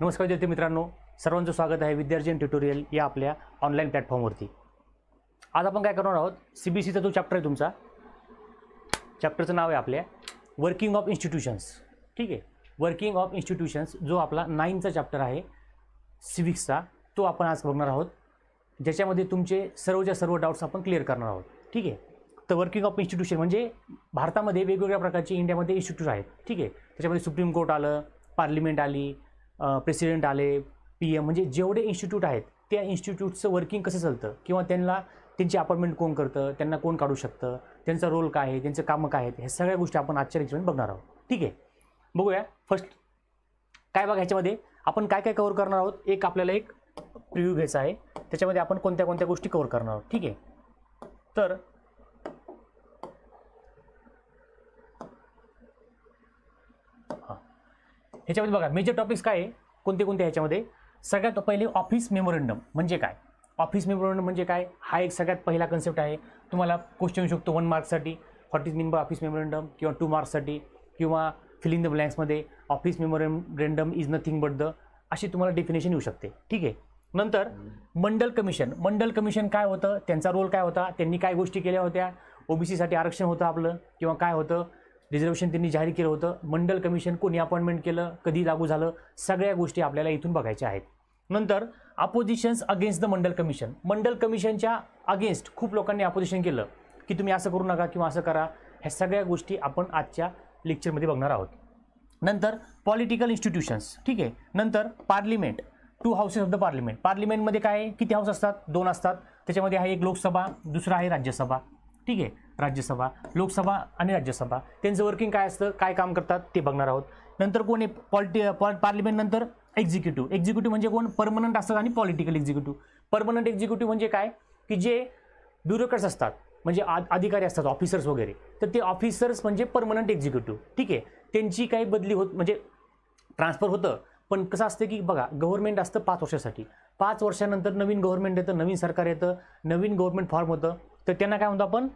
नमस्कार विद्यार्थी मित्रांनो, सर्वांचं स्वागत आहे विद्यार्जन ट्युटोरियल या आपल्या ऑनलाईन प्लॅटफॉर्मवरती। आज आपण काय करणार आहोत, सीबीएसईचा जो चॅप्टर आहे तुमचा, चॅप्टरचं नाव आहे आपल्या वर्किंग ऑफ इन्स्टिट्यूशन्स। ठीक आहे, वर्किंग ऑफ इन्स्टिट्यूशन्स जो आपला 9चा चॅप्टर आहे सिविक्सचा, तो आपण आज बघणार आहोत, ज्याच्यामध्ये तुमचे सर्वच्या सर्व डाऊट्स आपण क्लिअर करणार आहोत। ठीक आहे, तर वर्किंग ऑफ इन्स्टिट्यूशन म्हणजे भारतामध्ये वेगवेगळ्या प्रकारचे इंडियामध्ये इन्स्टिट्यूट आहेत। ठीक आहे, त्याच्यामध्ये सुप्रीम कोर्ट आलं, पार्लिमेंट आली, प्रेसिडेंट आले, PM, म्हणजे जेवढे इन्स्टिट्यूट आहेत त्या इन्स्टिट्यूटचं वर्किंग कसं चालतं किंवा त्यांची अपॉइंटमेंट कोण करतं, त्यांना कोण काढू शकतं, त्यांचा रोल काय आहे, त्यांचं कामं काय आहेत, ह्या सगळ्या गोष्टी आपण आजच्या लेक्चरमध्ये बघणार आहोत। ठीक आहे, बघूया फर्स्ट काय बघा, ह्याच्यामध्ये आपण काय काय कव्हर करणार आहोत। एक आपल्याला एक प्रिव्ह्यू घ्यायचा आहे, त्याच्यामध्ये आपण कोणत्या कोणत्या गोष्टी कव्हर करणार आहोत। ठीक आहे, तर ह्याच्यामध्ये बघा मेजर टॉपिक्स काय आहे, कोणते कोणते ह्याच्यामध्ये। सगळ्यात पहिले ऑफिस मेमोरंडम म्हणजे काय, ऑफिस मेमोरंडम म्हणजे काय, हा एक सगळ्यात पहिला कन्सेप्ट आहे। तुम्हाला क्वेश्चन येऊ शकतो 1 मार्क्ससाठी, what is mean by office memorandum, किंवा 2 मार्क्ससाठी, किंवा फिलिंग द ब्लँक्समध्ये office memorandum is nothing but the, अशी तुम्हाला डेफिनेशन येऊ शकते। ठीक आहे, नंतर मंडल कमिशन, मंडल कमिशन काय होतं, त्यांचा रोल काय होता, त्यांनी काय गोष्टी केल्या होत्या, ओबीसीसाठी आरक्षण होतं आपलं, किंवा काय होतं रिझर्वेशन त्यांनी जाहीर केलं होतं, मंडल कमिशन कोणी अपॉइंटमेंट केलं, कधी लागू झालं, सगळ्या गोष्टी आपल्याला इथून बघायच्या आहेत। नंतर अपोजिशन्स अगेन्स्ट द मंडल कमिशन, मंडल कमिशनच्या अगेन्स्ट खूप लोकांनी अपोजिशन केलं की तुम्ही असं करू नका किंवा असं करा, ह्या सगळ्या गोष्टी आपण आजच्या लेक्चरमध्ये बघणार आहोत। नंतर पॉलिटिकल इन्स्टिट्यूशन्स, ठीक आहे, नंतर parliament, 2 houses of the parliament, पार्लिमेंटमध्ये काय किती हाऊस असतात, 2 असतात, त्याच्यामध्ये आहे एक लोकसभा, दुसरा आहे राज्यसभा। ठीक आहे, राज्यसभा, लोकसभा आणि राज्यसभा, त्यांचं वर्किंग काय असतं, काय काम करतात ते बघणार आहोत। नंतर कोण आहे पार्लिमेंट नंतर एक्झिक्युटिव्ह, एक्झिक्युटिव्ह म्हणजे कोण, परमनंट असतात आणि पॉलिटिकल एक्झिक्युटिव्ह। परमनंट एक्झिक्युटिव्ह म्हणजे काय की जे ब्युरोक्रेट्स असतात, म्हणजे अधिकारी असतात, ऑफिसर्स वगैरे, तर ते ऑफिसर्स म्हणजे परमनंट एक्झिक्युटिव्ह। ठीक आहे, त्यांची काही बदली होत म्हणजे ट्रान्सफर होतं, पण कसं असतं की बघा गव्हर्नमेंट असतं 5 वर्षासाठी, 5 वर्षानंतर नवीन गव्हर्नमेंट येतं, नवीन सरकार येतं, नवीन गव्हर्नमेंट फॉर्म होतं, तर त्यांना काय म्हणतो आपण,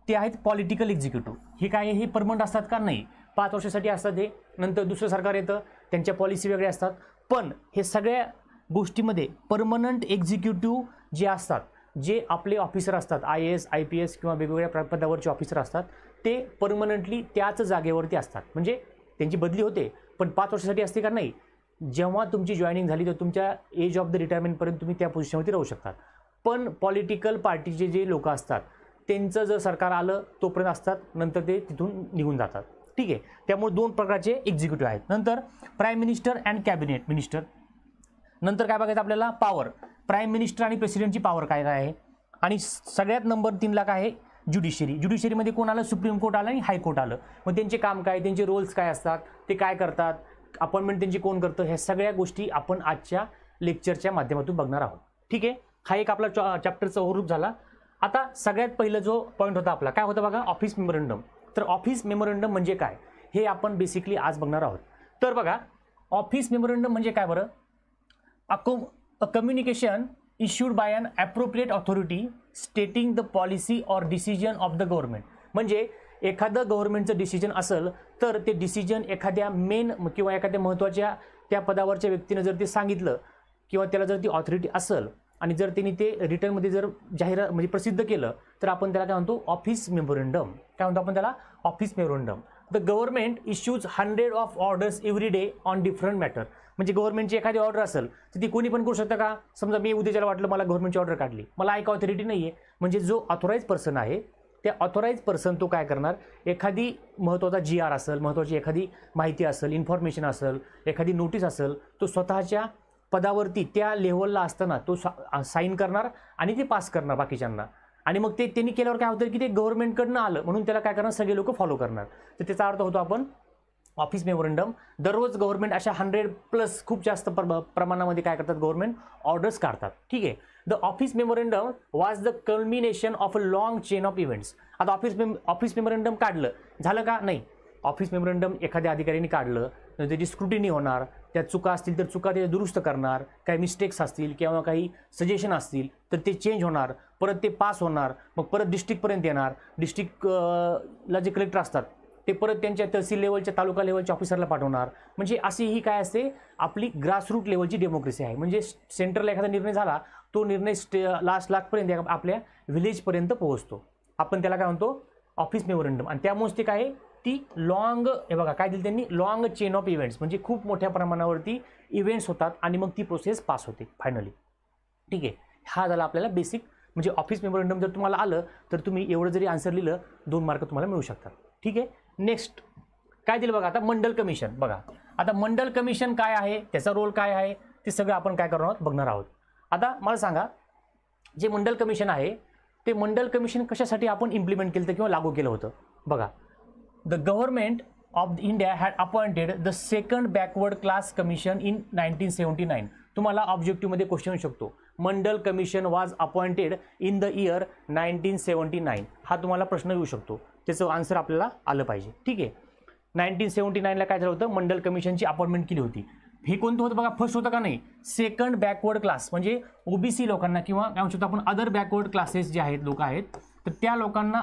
ते आहेत पॉलिटिकल एक्झिक्युटिव्ह। हे काय, हे परमनंट असतात का, नाही, 5 वर्षासाठी असतात हे, नंतर दुसरं सरकार येतं, त्यांच्या पॉलिसी वेगळ्या असतात, पण हे सगळ्या गोष्टीमध्ये परमनंट एक्झिक्युटिव्ह जे असतात, जे आपले ऑफिसर असतात, IAS IPS किंवा वेगवेगळ्या पदावरचे ऑफिसर असतात, ते परमनंटली त्याच जागेवरती असतात, म्हणजे त्यांची बदली होते, पण 5 वर्षासाठी असते का, नाही, जेव्हा तुमची जॉईनिंग झाली तर तुमच्या एज ऑफ द रिटायरमेंटपर्यंत तुम्ही त्या पोझिशनवरती राहू शकतात। पण पॉलिटिकल पार्टीचे जे लोक असतात त्यांचं जर सरकार आलं तोपर्यंत असतात, नंतर ते तिथून निघून जातात। ठीक आहे, त्यामुळे 2 प्रकारचे एक्झिक्युटिव्ह आहेत। नंतर prime minister and cabinet minister, नंतर काय बघायचं आपल्याला, पॉवर, प्राईम मिनिस्टर आणि प्रेसिडेंटची पॉवर काय काय आहे, आणि सगळ्यात नंबर 3ला काय आहे, ज्युडिशरी, ज्युडिशरीमध्ये कोण आलं, सुप्रीम कोर्ट आलं आणि हायकोर्ट आलं, मग त्यांचे काम काय, त्यांचे रोल्स काय असतात, ते काय करतात, अपॉइंटमेंट त्यांची कोण करतं, ह्या सगळ्या गोष्टी आपण आजच्या लेक्चरच्या माध्यमातून बघणार आहोत। ठीक आहे, हा एक आपला चॅप्टरचा ओव्हरव्ह्यू झाला। आता सगळ्यात पहिलं जो पॉईंट होता आपला, काय होता बघा, ऑफिस मेमोरंडम। तर ऑफिस मेमोरंडम म्हणजे काय हे आपण बेसिकली आज बघणार आहोत। तर बघा, ऑफिस मेमोरंडम म्हणजे काय बरं, a communication issued by an appropriate authority stating the policy or decision of the government, म्हणजे एखादं गव्हर्नमेंटचं डिसिजन असेल तर ते डिसिजन एखाद्या मेन किंवा एखाद्या महत्त्वाच्या त्या पदावरच्या व्यक्तीनं जर ते सांगितलं किंवा त्याला जर ती ऑथॉरिटी असेल आणि जर त्यांनी ते रिटर्नमध्ये जर जाहीर म्हणजे प्रसिद्ध केलं तर आपण त्याला काय म्हणतो, ऑफिस मेमोरंडम। काय म्हणतो आपण त्याला, office memorandum. The government issues 100 of orders every day on different matter, म्हणजे गव्हर्नमेंटची एखादी ऑर्डर असेल तर ती कोणी पण करू शकतं का, समजा मी उद्याच्याला वाटलं मला गव्हर्नमेंटची ऑर्डर काढली, मला एक ऑथॉरिटी नाही आहे, म्हणजे जो ऑथोराइज पर्सन आहे त्या ऑथोराइज पर्सन तो काय करणार, एखादी महत्त्वाचा GR असेल, महत्त्वाची एखादी माहिती असेल, इन्फॉर्मेशन असेल, एखादी नोटीस असेल, तो स्वतःच्या पदावरती त्या लेव्हलला असताना तो साईन करणार आणि ते पास करणार बाकीच्यांना, आणि मग ते त्यांनी केल्यावर काय होतं की ते गव्हर्नमेंटकडनं आलं म्हणून त्याला काय करणार, सगळे लोक फॉलो करणार, तर त्याचा अर्थ होतो आपण ऑफिस मेमोरंडम। दररोज गव्हर्नमेंट अशा 100+ खूप जास्त प्रमाणामध्ये काय करतात, गव्हर्नमेंट ऑर्डर्स काढतात। ठीक आहे, the office memorandum was the culmination of a long chain of events. आता ऑफिस मेमोरंडम काढलं झालं का, नाही, ऑफिस मेमोरंडम एखाद्या अधिकाऱ्याने काढलं तर त्याची स्क्रुटिनी होणार, त्यात चुका असतील तर चुका ते दुरुस्त करणार, काही मिस्टेक्स असतील किंवा काही सजेशन असतील तर ते चेंज होणार, परत ते पास होणार, मग परत डिस्ट्रिक्टपर्यंत येणार, डिस्ट्रिक्टला जे कलेक्टर असतात ते परत त्यांच्या तहसील लेवलच्या तालुका लेवलच्या ऑफिसरला पाठवणार. म्हणजे अशी ही काय असते आपली ग्रासरूट लेवलची डेमोक्रेसी आहे. म्हणजे सेंटरला एखादा निर्णय झाला तो निर्णय लास्टपर्यंत आपल्या व्हिलेजपर्यंत पोहोचतो. आपण त्याला काय म्हणतो ऑफिस मेमोरंडम. आणि त्यामुळेच ते काय ती लॉंग हे बघा काय दिलं त्यांनी लॉंग चेन ऑफ इव्हेंट्स म्हणजे खूप मोठ्या प्रमाणावरती इव्हेंट्स होतात आणि मग ती प्रोसेस पास होते फायनली. ठीक आहे, हा झाला आपल्याला बेसिक म्हणजे ऑफिस मेमोरंडम. जर तुम्हाला आलं तर तुम्ही एवढं जरी आन्सर लिहिलं 2 मार्क तुम्हाला मिळू शकतात. ठीक आहे, नेक्स्ट काय दिलं बघा आता मंडल कमिशन. बघा आता मंडल कमिशन काय आहे, त्याचा रोल काय आहे ते सगळं आपण काय करणार आहोत बघणार आहोत. आता मला सांगा जे मंडल कमिशन आहे ते मंडल कमिशन कशासाठी आपण इम्प्लिमेंट केलं किंवा लागू केलं होतं. बघा the government of India had appointed the second backward class commission in 1979. तुम्हाला ऑब्जेक्टिव्हमध्ये क्वेश्चन येऊ शकतो Mandal commission was appointed in the year 1979. हा तुम्हाला प्रश्न येऊ शकतो, त्याचं आन्सर आपल्याला आलं पाहिजे. ठीक आहे, 1979ला काय झालं होतं मंडल कमिशनची अपॉइंटमेंट केली होती. हे कोणतं होतं बघा फर्स्ट होतं का नाही सेकंड बॅकवर्ड क्लास म्हणजे ओबीसी लोकांना किंवा काय म्हणू शकतो आपण अदर बॅकवर्ड क्लासेस जे आहेत लोक आहेत तर त्या लोकांना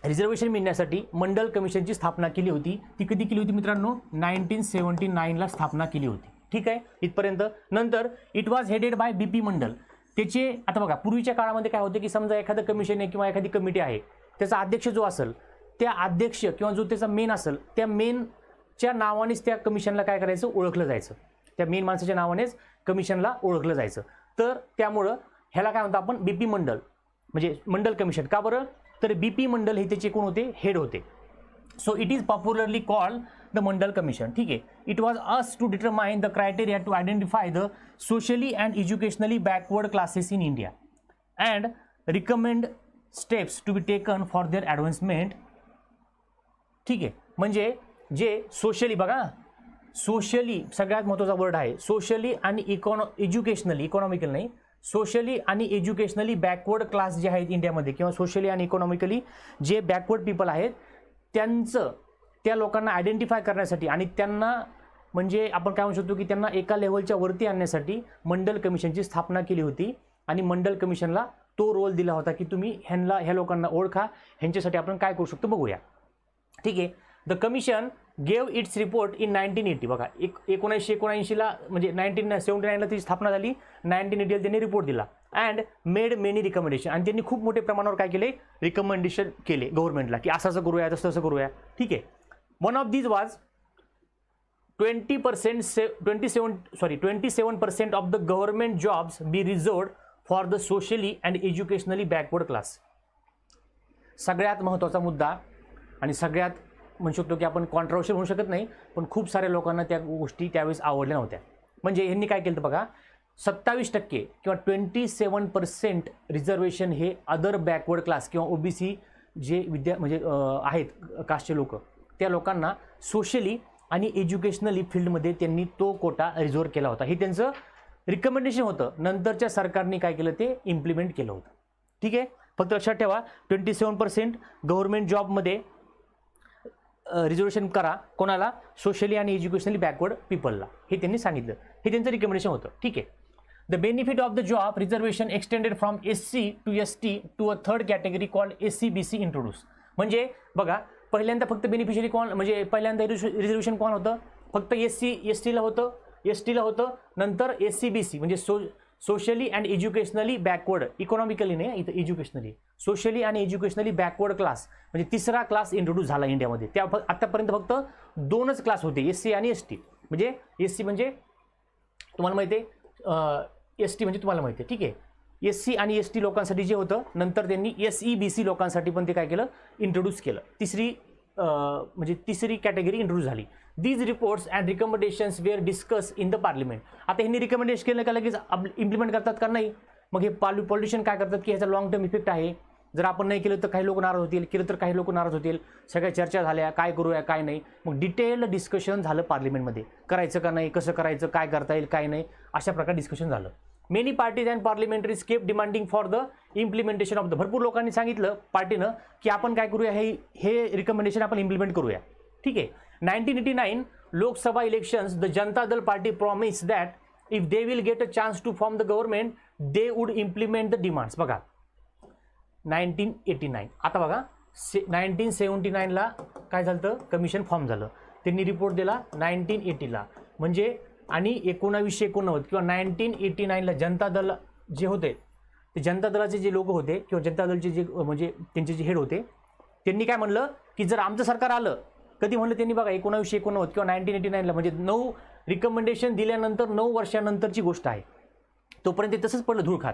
रिझर्वेशन मिळण्यासाठी मंडल कमिशनची स्थापना केली होती. ती कधी केली होती मित्रांनो 1979ला स्थापना केली होती. ठीक आहे इथपर्यंत. नंतर it was headed by B P Mandal. त्याचे आता बघा पूर्वीच्या काळामध्ये काय होतं की समजा एखादं कमिशन आहे किंवा एखादी कमिटी आहे त्याचा अध्यक्ष जो असेल त्या अध्यक्ष किंवा जो त्याचा मेन असेल त्या मेनच्या नावानेच त्या कमिशनला काय करायचं ओळखलं जायचं. त्या मेन माणसाच्या नावानेच कमिशनला ओळखलं जायचं. तर त्यामुळं ह्याला काय म्हणतो आपण बीपी मंडल म्हणजे मंडल कमिशन. का बरं तर बीपी मंडल हे त्याचे कोण होते हेड होते. So it is popularly called the Mandal commission. ठीक आहे, it was as to determine the criteria to identify the socially and educationally backward classes in India and recommend steps to be taken for their advancement. ठीक आहे, म्हणजे जे socially बघा socially सगळ्यात महत्त्वाचा word आहे सोशली आणि एज्युकेशनली इकॉनॉमिकल नाही सोशली आणि एज्युकेशनली बॅकवर्ड क्लास जे आहेत इंडियामध्ये किंवा सोशली आणि इकॉनॉमिकली जे बॅकवर्ड पीपल आहेत त्यांचं त्या लोकांना आयडेंटिफाय करण्यासाठी आणि त्यांना म्हणजे आपण काय म्हणू शकतो की त्यांना एका लेवलच्या वरती आणण्यासाठी मंडल कमिशनची स्थापना केली होती. आणि मंडल कमिशनला तो रोल दिला होता की तुम्ही ह्या लोकांना ओळखा, ह्यांच्यासाठी आपण काय करू शकतो बघूया. ठीक आहे, the commission gave its report in 1980. बघा 1979ला म्हणजे 1979ला ती स्थापना झाली. 1980ला त्यांनी रिपोर्ट दिला अँड मेड मेनी रिकमेंडेशन. आणि त्यांनी खूप मोठ्या प्रमाणावर काय केले रिकमेंडेशन केले गव्हर्नमेंटला की असं असं करूया तसं तसं करूया. ठीक आहे, one of these was 27% of the government jobs be reserved for the socially and educationally backward class. सगळ्यात महत्त्वाचा मुद्दा आणि सगळ्यात म्हणू शकतो की आपण कॉन्ट्रोवर्शियल म्हणू शकत नाही पण खूप साऱ्या लोकांना त्या गोष्टी त्यावेळेस आवडल्या नव्हत्या. म्हणजे यांनी काय केलं बघा 27% किंवा 27% रिझर्वेशन हे अदर बॅकवर्ड क्लास किंवा ओबीसी जे म्हणजे आहेत कास्टचे लोक त्या लोकांना सोशली आणि एज्युकेशनली फील्डमध्ये त्यांनी तो कोटा रिझर्व केला होता. हे त्यांचं रिकमेंडेशन होतं. नंतरच्या सरकारने काय केलं ते इम्प्लिमेंट केलं होतं. ठीक आहे, फक्त लक्षात ठेवा 27% गव्हर्नमेंट जॉबमध्ये रिझर्वेशन करा कोणाला सोशली आणि एज्युकेशनली बॅकवर्ड पीपलला हे त्यांनी सांगितलं. हे त्यांचं रिकमेंडेशन होतं. ठीक आहे, the benefit of the job reservation extended from SC to ST to a third category called SC-BC introduce. म्हणजे बघा पहिल्यांदा फक्त बेनिफिशियरी कोण म्हणजे पहिल्यांदा रिझर्वेशन कोण होतं फक्त SC-STला होतं. नंतर SC-BC म्हणजे socially and educationally backward economically नाही इथं एज्युकेशनली सोशली आणि एज्युकेशनली बॅकवर्ड क्लास म्हणजे तिसरा क्लास इंट्रोड्यूस झाला इंडियामध्ये. त्या आतापर्यंत फक्त 2च क्लास होते SC आणि ST. म्हणजे SC म्हणजे तुम्हाला माहिती आहे ST म्हणजे तुम्हाला माहिती आहे. ठीक आहे, SC आणि ST लोकांसाठी जे होतं नंतर त्यांनी SE-BC लोकांसाठी पण ते काय केलं इंट्रोड्यूस केलं. तिसरी कॅटेगरी इंट्रोड्यूस झाली. These reports and recommendations were discuss in the parliament. आता ह्यांनी रिकमेंडेशन केलं का लगेच इम्प्लिमेंट करतात का नाही. मग हे पॉलिटिशियन काय करतात की ह्याचा लॉंग टर्म इफेक्ट आहे. जर आपण नाही केलं तर काही लोक नाराज होतील, केलं तर काही लोक नाराज होतील. सगळ्या चर्चा झाल्या काय करूया काय नाही. मग डिटेल्ड डिस्कशन झालं पार्लिमेंटमध्ये करायचं का नाही कसं करायचं काय करता येईल काय नाही अशा प्रकारे डिस्कशन झालं. Many parties and parliamentaries kept demanding for the implementation of the. भरपूर लोकांनी सांगितलं पार्टीनं की आपण काय करूया हे रिकमेंडेशन आपण इम्प्लिमेंट करूया. ठीक आहे, 1989 Lok Sabha elections the Janata Dal party promise that if they will get a chance to form the government they would implement the demands. बघा 1989 आता बघा 1979ला काय झालं, कमिशन फॉर्म झालं. त्यांनी रिपोर्ट दिला 1980ला, म्हणजे आणि 1989 किंवा 1989ला जनता दल जे होते ते जनता दलाचे जे लोक होते किंवा जनता दलचे जे म्हणजे त्यांचे जे हेड होते, त्यांनी काय म्हणलं की जर आमचं सरकार आलं, कधी म्हणलं त्यांनी बघा 1989 किंवा 1989ला, म्हणजे 9 रिकमेंडेशन दिल्यानंतर 9 वर्षानंतरची गोष्ट आहे. तोपर्यंत ते तसंच पडलं धूळ खात.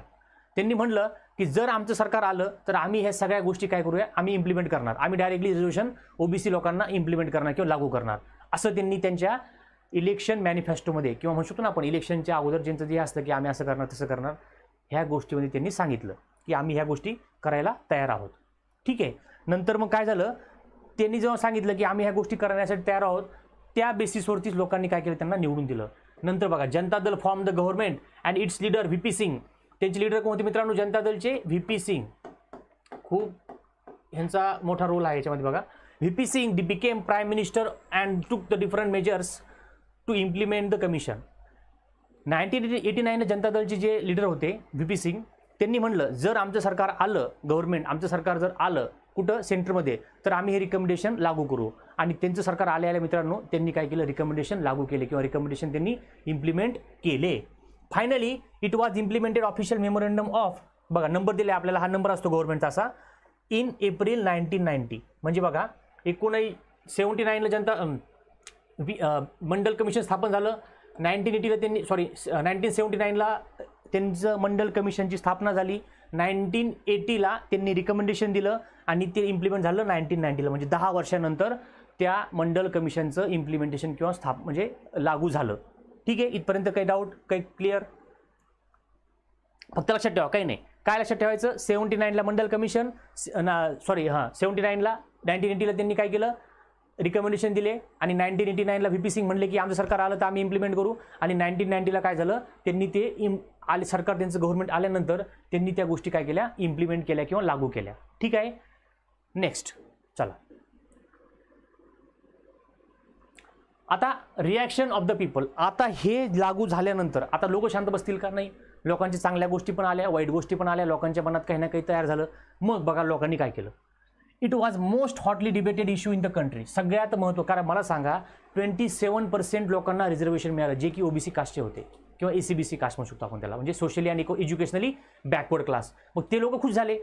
त्यांनी म्हणलं की जर आमचं सरकार आलं तर आम्ही ह्या सगळ्या गोष्टी काय करूया, आम्ही इम्प्लिमेंट करणार, आम्ही डायरेक्टली रिझर्वेशन ओबीसी लोकांना इम्प्लिमेंट करणार किंवा लागू करणार, असं त्यांनी त्यांच्या इलेक्शन मॅनिफेस्टोमध्ये किंवा म्हणू शकतो ना आपण इलेक्शनच्या अगोदर ज्यांचं जे असतं की आम्ही असं करणार तसं करणार, ह्या गोष्टीमध्ये त्यांनी सांगितलं की आम्ही ह्या गोष्टी करायला तयार आहोत. ठीक आहे. नंतर मग काय झालं, त्यांनी जेव्हा सांगितलं की आम्ही ह्या गोष्टी करण्यासाठी तयार आहोत, त्या बेसिसवरतीच लोकांनी काय केलं, त्यांना निवडून दिलं. नंतर बघा Janata Dal form the government and its leader V P. Singh. त्यांचे लीडर कोण होते मित्रांनो, जनता दलचे व्ही.पी. सिंग. खूप ह्यांचा मोठा रोल आहे याच्यामध्ये बघा. V P. Singh became prime minister and took the different measures to implement the commission. 1989 Janata दलचे जे लीडर होते व्ही.पी. सिंग, त्यांनी म्हणलं जर आमचं सरकार आलं, गव्हर्नमेंट आमचं सरकार जर आलं कुठं सेंटरमध्ये, तर आम्ही हे रिकमेंडेशन लागू करू. आणि त्यांचं सरकार आल्या मित्रांनो त्यांनी काय केलं, रिकमेंडेशन लागू केले किंवा रिकमेंडेशन त्यांनी इम्प्लिमेंट केले. Finally it was implemented official memorandum of, बघा नंबर दिले आपल्याला, हा नंबर असतो गव्हर्नमेंटचा असा, इन एप्रिल 1990. म्हणजे बघा 1979ला जनता मंडल कमिशन स्थापन झालं. 1980ला त्यांनी 1979ला त्यांचं मंडल कमिशनची स्थापना झाली. 1980ला त्यांनी रिकमेंडेशन दिलं आणि ते इम्प्लिमेंट झालं 1990ला, म्हणजे 10 वर्षानंतर त्या मंडल कमिशनचं इम्प्लिमेंटेशन किंवा म्हणजे लागू झालं. ठीक आहे. इथपर्यंत काही डाऊट, काही क्लिअर? फक्त लक्षात ठेवा, काही नाही. काय लक्षात ठेवायचं, 79ला मंडल कमिशन, 79ला 1980ला त्यांनी काय केलं, रिकमेंडेशन दिले आणि 1989ला व्ही.पी. सिंग म्हणले की आमचं सरकार आलं तर आम्ही इम्प्लिमेंट करू. आणि 1990ला काय झालं, त्यांनी ते सरकार त्यांचं गव्हर्नमेंट आल्यानंतर त्यांनी त्या गोष्टी काय केल्या, इम्प्लिमेंट केल्या किंवा लागू केल्या. ठीक आहे. नेक्स्ट चला, आता रिॲक्शन ऑफ द पीपल. आता हे लागू झाल्यानंतर आता लोक शांत बसतील का? नाही. लोकांच्या चांगल्या गोष्टी पण आल्या, वाईट गोष्टी पण आल्या, लोकांच्या मनात काही ना काही तयार झालं. मग बघा लोकांनी काय केलं. It was most hotly debated issue in the country. सगळ्यात महत्त्व, कारण मला सांगा 27% लोकांना रिझर्वेशन मिळालं जे की ओबीसी कास्टचे होते किंवा एसीबीसी कास्ट म्हणू शकतो आपण त्याला, म्हणजे सोशली आणि एज्युकेशनली बॅकवर्ड क्लास. मग ते लोक खुश झाले,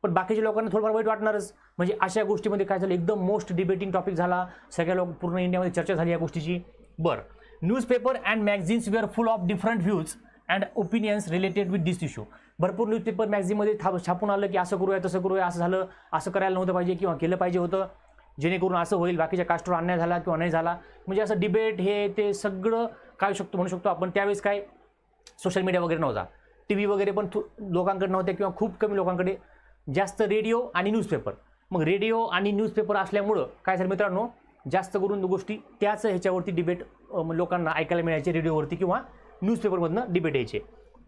पण बाकीच्या लोकांना थोडंफार वाईट वाटणारच. म्हणजे अशा गोष्टीमध्ये काय झालं, एकदम मोस्ट डिबेटिंग टॉपिक झाला, सगळ्या लोक पूर्ण इंडियामध्ये चर्चा झाली या गोष्टीची. बरं, newspaper and magazines were full of different views and opinions related with this issue. भरपूर न्यूजपेपर मॅगझिनमध्ये छापून आलं की असं करूया तसं करूया, असं झालं, असं करायला नव्हतं पाहिजे किंवा केलं पाहिजे होतं, जेणेकरून असं होईल, बाकीच्या कास्टवर अन्याय झाला किंवा नाही झाला. म्हणजे असं डिबेट हे ते सगळं काय म्हणू शकतो आपण. त्यावेळेस काय सोशल मीडिया वगैरे नव्हता, टी व्ही वगैरे पण लोकांकडे नव्हते किंवा खूप कमी लोकांकडे, जास्त रेडिओ आणि न्यूजपेपर. मग रेडिओ आणि न्यूजपेपर असल्यामुळं काय झालं मित्रांनो, जास्त करून गोष्टी त्याच ह्याच्यावरती डिबेट लोकांना ऐकायला मिळायचे, रेडिओवरती किंवा न्यूजपेपरमधनं डिबेट यायचे.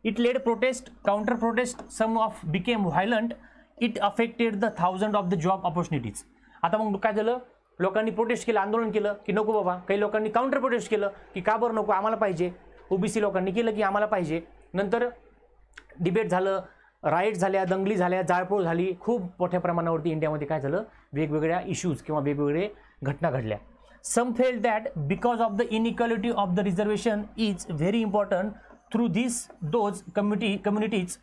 It led protest, counter protest, some of became violent, it affected the thousand of the job opportunities. आता मग काय झालं, लोकांनी प्रोटेस्ट केलं, आंदोलन केलं की नको बाबा. काही लोकांनी काउंटर प्रोटेस्ट केलं की का बरं नको, आम्हाला पाहिजे. ओबीसी लोकांनी केलं की आम्हाला पाहिजे. नंतर डिबेट झालं, राईट झाल्या, दंगली झाल्या, जाळपोळ झाली. खूप मोठ्या प्रमाणावरती इंडियामध्ये काय झालं, वेगवेगळ्या इश्यूज किंवा वेगवेगळे घटना घडल्या. Some felt that because of the inequality of the reservation is very important through this those communities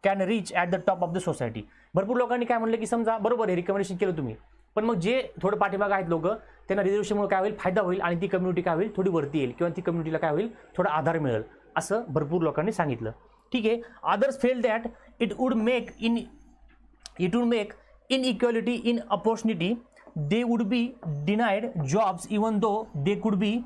can reach at the top of the society. भरपूर लोकांनी काय म्हणलं की समजा बरोबर आहे, रिकमेंडेशन केलं तुम्ही, पण मग जे थोडं पाठीमागं आहेत लोक, त्यांना रिझर्वेशनमुळे काय होईल, फायदा होईल आणि ती कम्युनिटी काय होईल, थोडी वरती येईल किंवा ती कम्युनिटीला काय होईल, थोडा आधार मिळेल, असं भरपूर लोकांनी सांगितलं. ठीक आहे. Others fell that it would make inequality in opportunity, they would be denied jobs even though they could be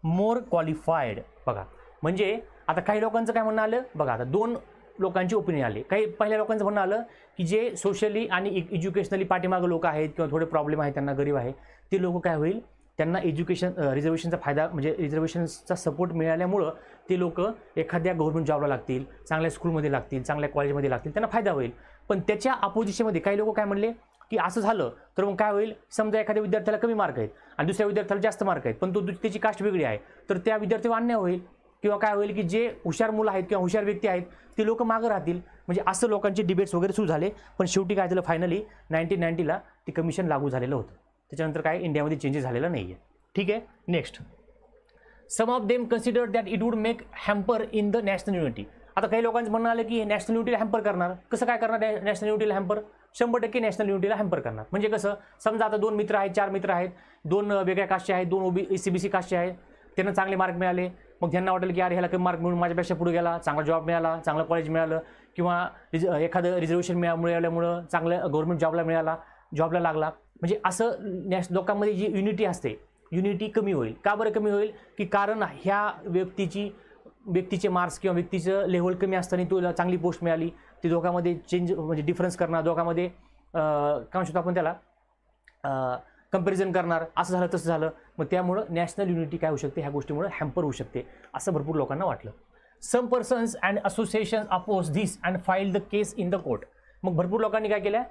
more qualified. बघा म्हणजे आता काही लोकांचं काय म्हणणं आलं बघा, आता दोन लोकांची ओपिनियन आली. काही पहिल्या लोकांचं म्हणणं आलं की जे सोशली आणि एज्युकेशनली पाठीमागं लोक आहेत किंवा थोडे प्रॉब्लेम आहेत, त्यांना गरीब आहे, ते लोक काय होईल, त्यांना रिझर्वेशनचा फायदा म्हणजे रिझर्वेशनचा सपोर्ट मिळाल्यामुळं ते लोक एखाद्या गव्हर्नमेंट जॉबला लागतील, चांगल्या स्कूलमध्ये लागतील, चांगल्या कॉलेजमध्ये लागतील, त्यांना फायदा होईल. पण त्याच्या अपोजिशनमध्ये काही लोक काय म्हणले की असं झालं तर मग काय होईल, समजा एखाद्या विद्यार्थ्याला कमी मार्क आहेत आणि दुसऱ्या विद्यार्थ्याला जास्त मार्क आहेत, पण त्याची कास्ट वेगळी आहे, तर त्या विद्यार्थ्यावर अन्याय होईल. किंवा काय होईल की जे हुशार मुलं आहेत किंवा हुशार व्यक्ती आहेत ते लोक मागं राहतील. म्हणजे असं लोकांचे डिबेट्स वगैरे सुरू झाले. पण शेवटी काय झालं, फायनली 1990ला ते कमिशन लागू झालेलं होतं. त्याच्यानंतर काय इंडियामध्ये चेंजेस झालेला नाही आहे. ठीक आहे. Next, some of them consider that it would make hamper in the national unity. आता काही लोकांचं म्हणणं आलं की नॅशनल युनिटीला हॅम्पर करणार. कसं काय करणार नॅशनल युनिटीला हॅम्पर? 100% नॅशनल युनिटीला हॅम्पर करणार. म्हणजे कसं, समजा आता 2 मित्र आहेत, 4 मित्र आहेत, 2 वेगळ्या कास्टचे आहेत, 2 OBC कास्टचे आहेत, त्यांना चांगले मार्क मिळाले. मग त्यांना वाटेल की यार ह्याला कमी मार्क मिळून माझ्यापेक्षा पुढे गेला, चांगला जॉब मिळाला, चांगलं कॉलेज मिळालं, किंवा एखादं रिझर्वेशन मिळाल्यामुळं चांगलं गव्हर्नमेंट जॉबला लागला. म्हणजे असं लोकांमध्ये जी युनिटी असते, युनिटी कमी होईल. का बरं कमी होईल? की कारण ह्या व्यक्तीचे मार्क्स किंवा व्यक्तीचं लेव्हल कमी असताना तुला चांगली पोस्ट मिळाली, ती दोघांमध्ये चेंज म्हणजे डिफरन्स करणार, दोघांमध्ये काय म्हणतो आपण त्याला कंपॅरिझन करणार, असं झालं तसं झालं. मग त्यामुळं नॅशनल युनिटी काय होऊ शकते, ह्या गोष्टीमुळे हॅम्पर होऊ शकते असं भरपूर लोकांना वाटलं. Some persons and association oppose this and file the case in the court. मग भरपूर लोकांनी काय केलं,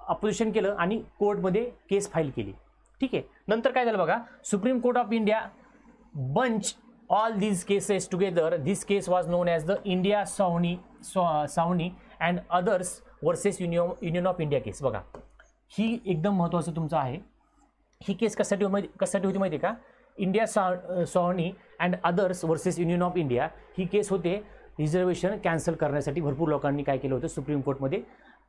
अपोजिशन केलं आणि कोर्टमध्ये केस फाईल केली. ठीक आहे. नंतर काय झालं बघा, supreme court of India bunch all these cases together. This case was known as the India Sawhney and others versus Union of India case. बघा, ही एकदम महत्त्वाचं तुमचं आहे. ही केस कशासाठी होती माहिती आहे का? India Sawhney and others versus union of India ही केस होते रिझर्वेशन कॅन्सल करण्यासाठी. भरपूर लोकांनी काय केलं होतं, सुप्रीम कोर्टमध्ये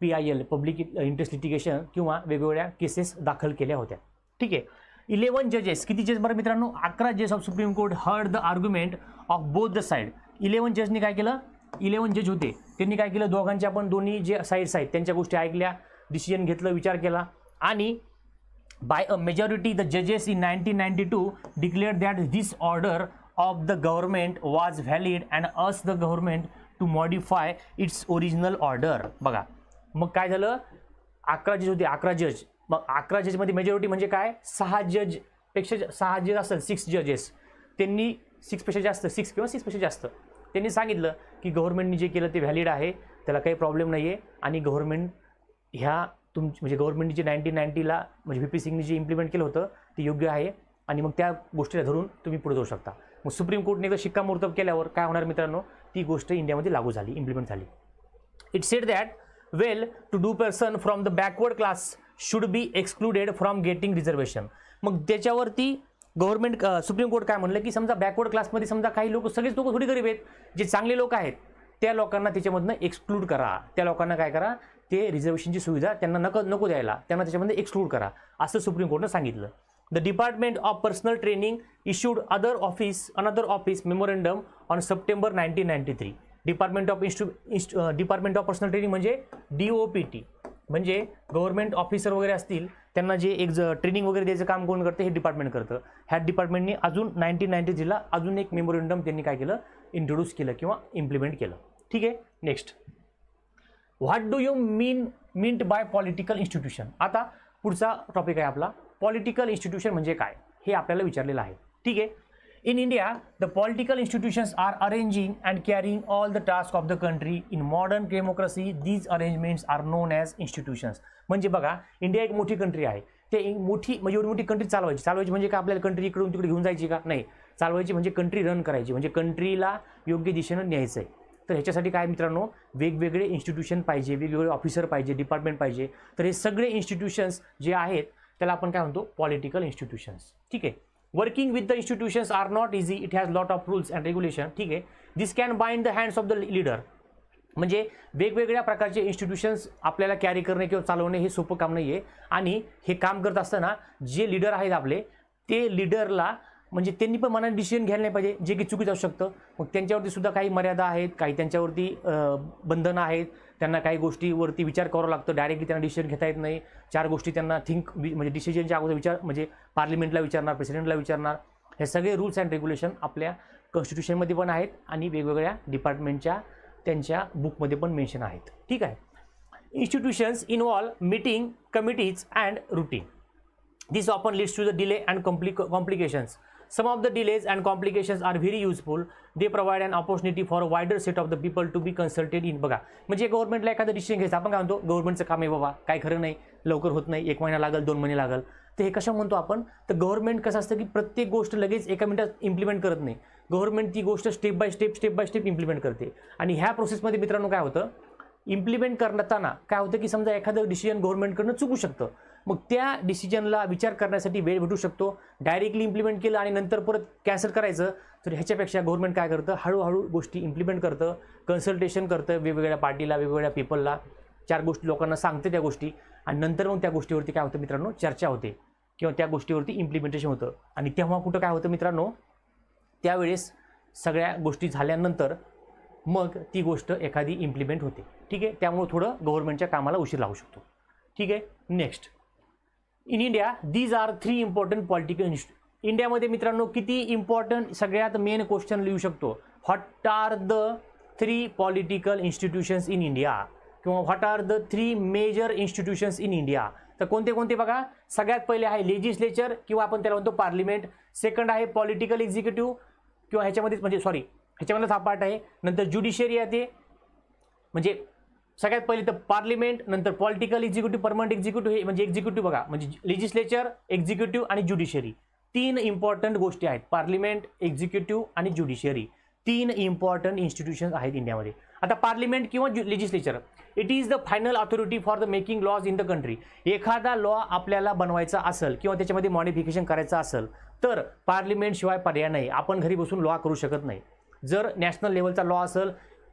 PIL पब्लिक इंटरेस्ट लिटिगेशन किंवा वेगवेगळ्या केसेस दाखल केल्या होत्या. ठीक आहे. 11 जजेस, किती जज बरं मित्रांनो, 11 जज of supreme court heard the argument of both the side. 11 जजनी काय केलं, 11 जज होते, त्यांनी काय केलं, दोघांच्या पण दोन्ही जे साईड्स आहेत त्यांच्या गोष्टी ऐकल्या, डिसिजन घेतलं, विचार केला, आणि बाय अ मेजॉरिटी द जजेस in 1992 declared that this order of the government was valid and as the government to modify its original order. बघा, मग काय झालं, 11 जज होते, 11 जज. मग 11 जजमध्ये मेजॉरिटी म्हणजे काय, 6 जज असेल, 6 जजेस, त्यांनी 6 पेक्षा जास्त त्यांनी सांगितलं की गव्हर्नमेंटनी जे केलं ते व्हॅलिड आहे, त्याला काही प्रॉब्लेम नाही आहे, आणि गव्हर्नमेंट ह्या म्हणजे गव्हर्नमेंटनी जे 1990ला म्हणजे VP सिंगनी जे इम्प्लिमेंट केलं होतं ते योग्य आहे, आणि मग त्या गोष्टीला धरून तुम्ही पुढे जाऊ शकता. मग सुप्रीम कोर्टने एकदा शिक्कामोर्तब केल्यावर काय होणार मित्रांनो, ती गोष्ट इंडियामध्ये लागू झाली, इम्प्लिमेंट झाली. It said that well to do person from the backward class should be excluded from getting reservation. मग त्याच्यावरती गव्हर्नमेंट सुप्रीम कोर्ट काय म्हणलं की समजा बॅकवर्ड क्लासमध्ये समजा काही लोक, सगळेच लोक थोडी गरीब आहेत, जे चांगले लोक आहेत त्या लोकांना त्याच्यामधनं एक्सक्लूड करा. त्या लोकांना काय करा, ते रिझर्वेशनची सुविधा त्यांना नको द्यायला, त्यांना त्याच्यामध्ये एक्सक्लूड करा, असं सुप्रीम कोर्टनं सांगितलं. The department of personal training issued another office memorandum on September 1993. Department of personal training म्हणजे DOPT, म्हणजे गव्हर्नमेंट ऑफिसर वगैरे असतील त्यांना जे एक ट्रेनिंग वगैरे द्यायचं काम कोण करतं, हे डिपार्टमेंट करतं. ह्या डिपार्टमेंटने अजून 1993ला अजून एक मेमोरेंडम त्यांनी काय केलं, इंट्रोड्यूस केलं किंवा इम्प्लिमेंट केलं. ठीक आहे. Next, what do you meant bye political institution. आता पुढचा टॉपिक आहे आपला, पॉलिटिकल इन्स्टिट्यूशन म्हणजे काय, हे आपल्याला विचारलेलं आहे. ठीक आहे. In India, the political institutions are arranging and carrying all the tasks of the country. In modern democracy, these arrangements are known as institutions. म्हणजे बघा, इंडिया एक मोठी कंट्री आहे, ते मोठी म्हणजे एवढी मोठी कंट्री चालवायची म्हणजे का आपल्याला कंट्री इकडून तिकडे घेऊन जायची का, नाही, चालवायची म्हणजे कंट्री रन करायची, म्हणजे कंट्रीला योग्य दिशेनं न्यायचं आहे. तर ह्याच्यासाठी काय मित्रांनो, वेगवेगळे इन्स्टिट्यूशन पाहिजे, वेगवेगळे ऑफिसर पाहिजे, डिपार्टमेंट पाहिजे. तर हे सगळे इन्स्टिट्यूशन्स जे आहेत त्याला आपण काय म्हणतो, पॉलिटिकल इन्स्टिट्यूशन्स. ठीक आहे. Working with the institutions are not easy. It has lot of rules and regulation. ठीक आहे. This can bind the hands of the leader. म्हणजे वेगवेगळ्या प्रकारचे इन्स्टिट्यूशन्स आपल्याला कॅरी करणे किंवा चालवणे हे सोपं काम नाही आहे. आणि हे काम करत असताना जे लीडर आहेत आपले, ते लीडरला म्हणजे त्यांनी पण मनाने डिसिजन घ्यायला नाही पाहिजे, जे की चुकीचं असू शकतं. मग त्यांच्यावरती सुद्धा काही मर्यादा आहेत, काही त्यांच्यावरती बंधनं आहेत, त्यांना काही गोष्टीवरती विचार करावा लागतो, डायरेक्टली त्यांना डिसिजन घेता येत नाही. 4 गोष्टी त्यांना म्हणजे डिसिजनच्या अगोदर विचार म्हणजे पार्लिमेंटला विचारणार, प्रेसिडेंटला विचारणार. हे सगळे रूल्स अँड रेग्युलेशन आपल्या कॉन्स्टिट्यूशनमध्ये पण आहेत आणि वेगवेगळ्या डिपार्टमेंटच्या त्यांच्या बुकमध्ये पण मेन्शन आहेत. ठीक आहे. Institutions involve meeting, committees and routine. This often leads to the delay and complications. Some of the delays and complications are very useful. They provide an opportunity for a wider set of the people to be consulted in. बघा, म्हणजे गव्हर्नमेंटला एखादं decision घ्यायचं, आपण काय म्हणतो, गव्हर्नमेंटचं काम आहे बाबा, काय खरं नाही, लवकर होत नाही, 1 महिना लागेल, 2 महिने लागेल. तर हे कशा म्हणतो आपण, तर गव्हर्नमेंट कसं असतं की प्रत्येक गोष्ट लगेच 1 मिनिटात इम्प्लिमेंट करत नाही. गव्हर्नमेंट ती गोष्ट स्टेप बाय स्टेप इम्प्लिमेंट करते. आणि ह्या प्रोसेसमध्ये मित्रांनो काय होतं, इम्प्लिमेंट करताना काय होतं की समजा एखादं डिसिजन गव्हर्नमेंटकडनं चुकू शकतं, मग त्या डिसिजनला विचार करण्यासाठी वेळ भेटू शकतो. डायरेक्टली इम्प्लिमेंट केलं आणि नंतर परत कॅन्सल करायचं, तर ह्याच्यापेक्षा गव्हर्नमेंट काय करतं, हळूहळू गोष्टी इम्प्लिमेंट करतं, कन्सल्टेशन करतं वेगवेगळ्या पार्टीला, वेगवेगळ्या पीपलला, 4 गोष्टी लोकांना सांगते त्या गोष्टी, आणि नंतर मग त्या गोष्टीवरती काय होतं मित्रांनो, चर्चा होते किंवा त्या गोष्टीवरती इम्प्लिमेंटेशन होतं. आणि तेव्हा कुठं काय होतं मित्रांनो, त्यावेळेस सगळ्या गोष्टी झाल्यानंतर मग ती गोष्ट एखादी इम्प्लिमेंट होते. ठीक आहे, त्यामुळे थोडं गव्हर्नमेंटच्या कामाला उशीर लागू शकतो. ठीक आहे, next, in India these are 3 important political इंडियामध्ये मित्रांनो किती इम्पॉर्टंट, सगळ्यात मेन क्वेश्चन लिहू शकतो, what are the 3 political institutions in India, किंवा what are the 3 major institutions in India. तर कोणते कोणते बघा, सगळ्यात पहिले आहे लेजिस्लेचर किंवा आपण त्याला म्हणतो पार्लिमेंट, सेकंड आहे पॉलिटिकल एक्झिक्युटिव्ह किंवा ह्याच्यामध्ये म्हणजे ह्याच्यामधलाच हा पार्ट आहे, नंतर ज्युडिशियरी येते, म्हणजे सगळ्यात पहिले तर पार्लिमेंट, नंतर पॉलिटिकल एक्झिक्युटिव्ह, परमनंट एक्झिक्युटिव्ह, हे म्हणजे एक्झिक्युटिव्ह बघा, म्हणजे लेजिस्लेचर, एक्झिक्युटिव्ह आणि ज्युडिशियरी, 3 इम्पॉर्टंट गोष्टी आहेत. पार्लिमेंट, एक्झिक्युटिव्ह आणि ज्युडिशियरी 3 इम्पॉर्टंट इन्स्टिट्यूशन्स आहेत इंडियामध्ये. आता पार्लिमेंट किंवा legislature, it is the final authority for the making laws in the country. एखादा लॉ आपल्याला बनवायचा असेल किंवा त्याच्यामध्ये मॉडिफिकेशन करायचं असेल तर पार्लिमेंट शिवाय पर्याय नाही. आपण घरी बसून लॉ करू शकत नाही. जर नॅशनल लेवलचा लॉ असेल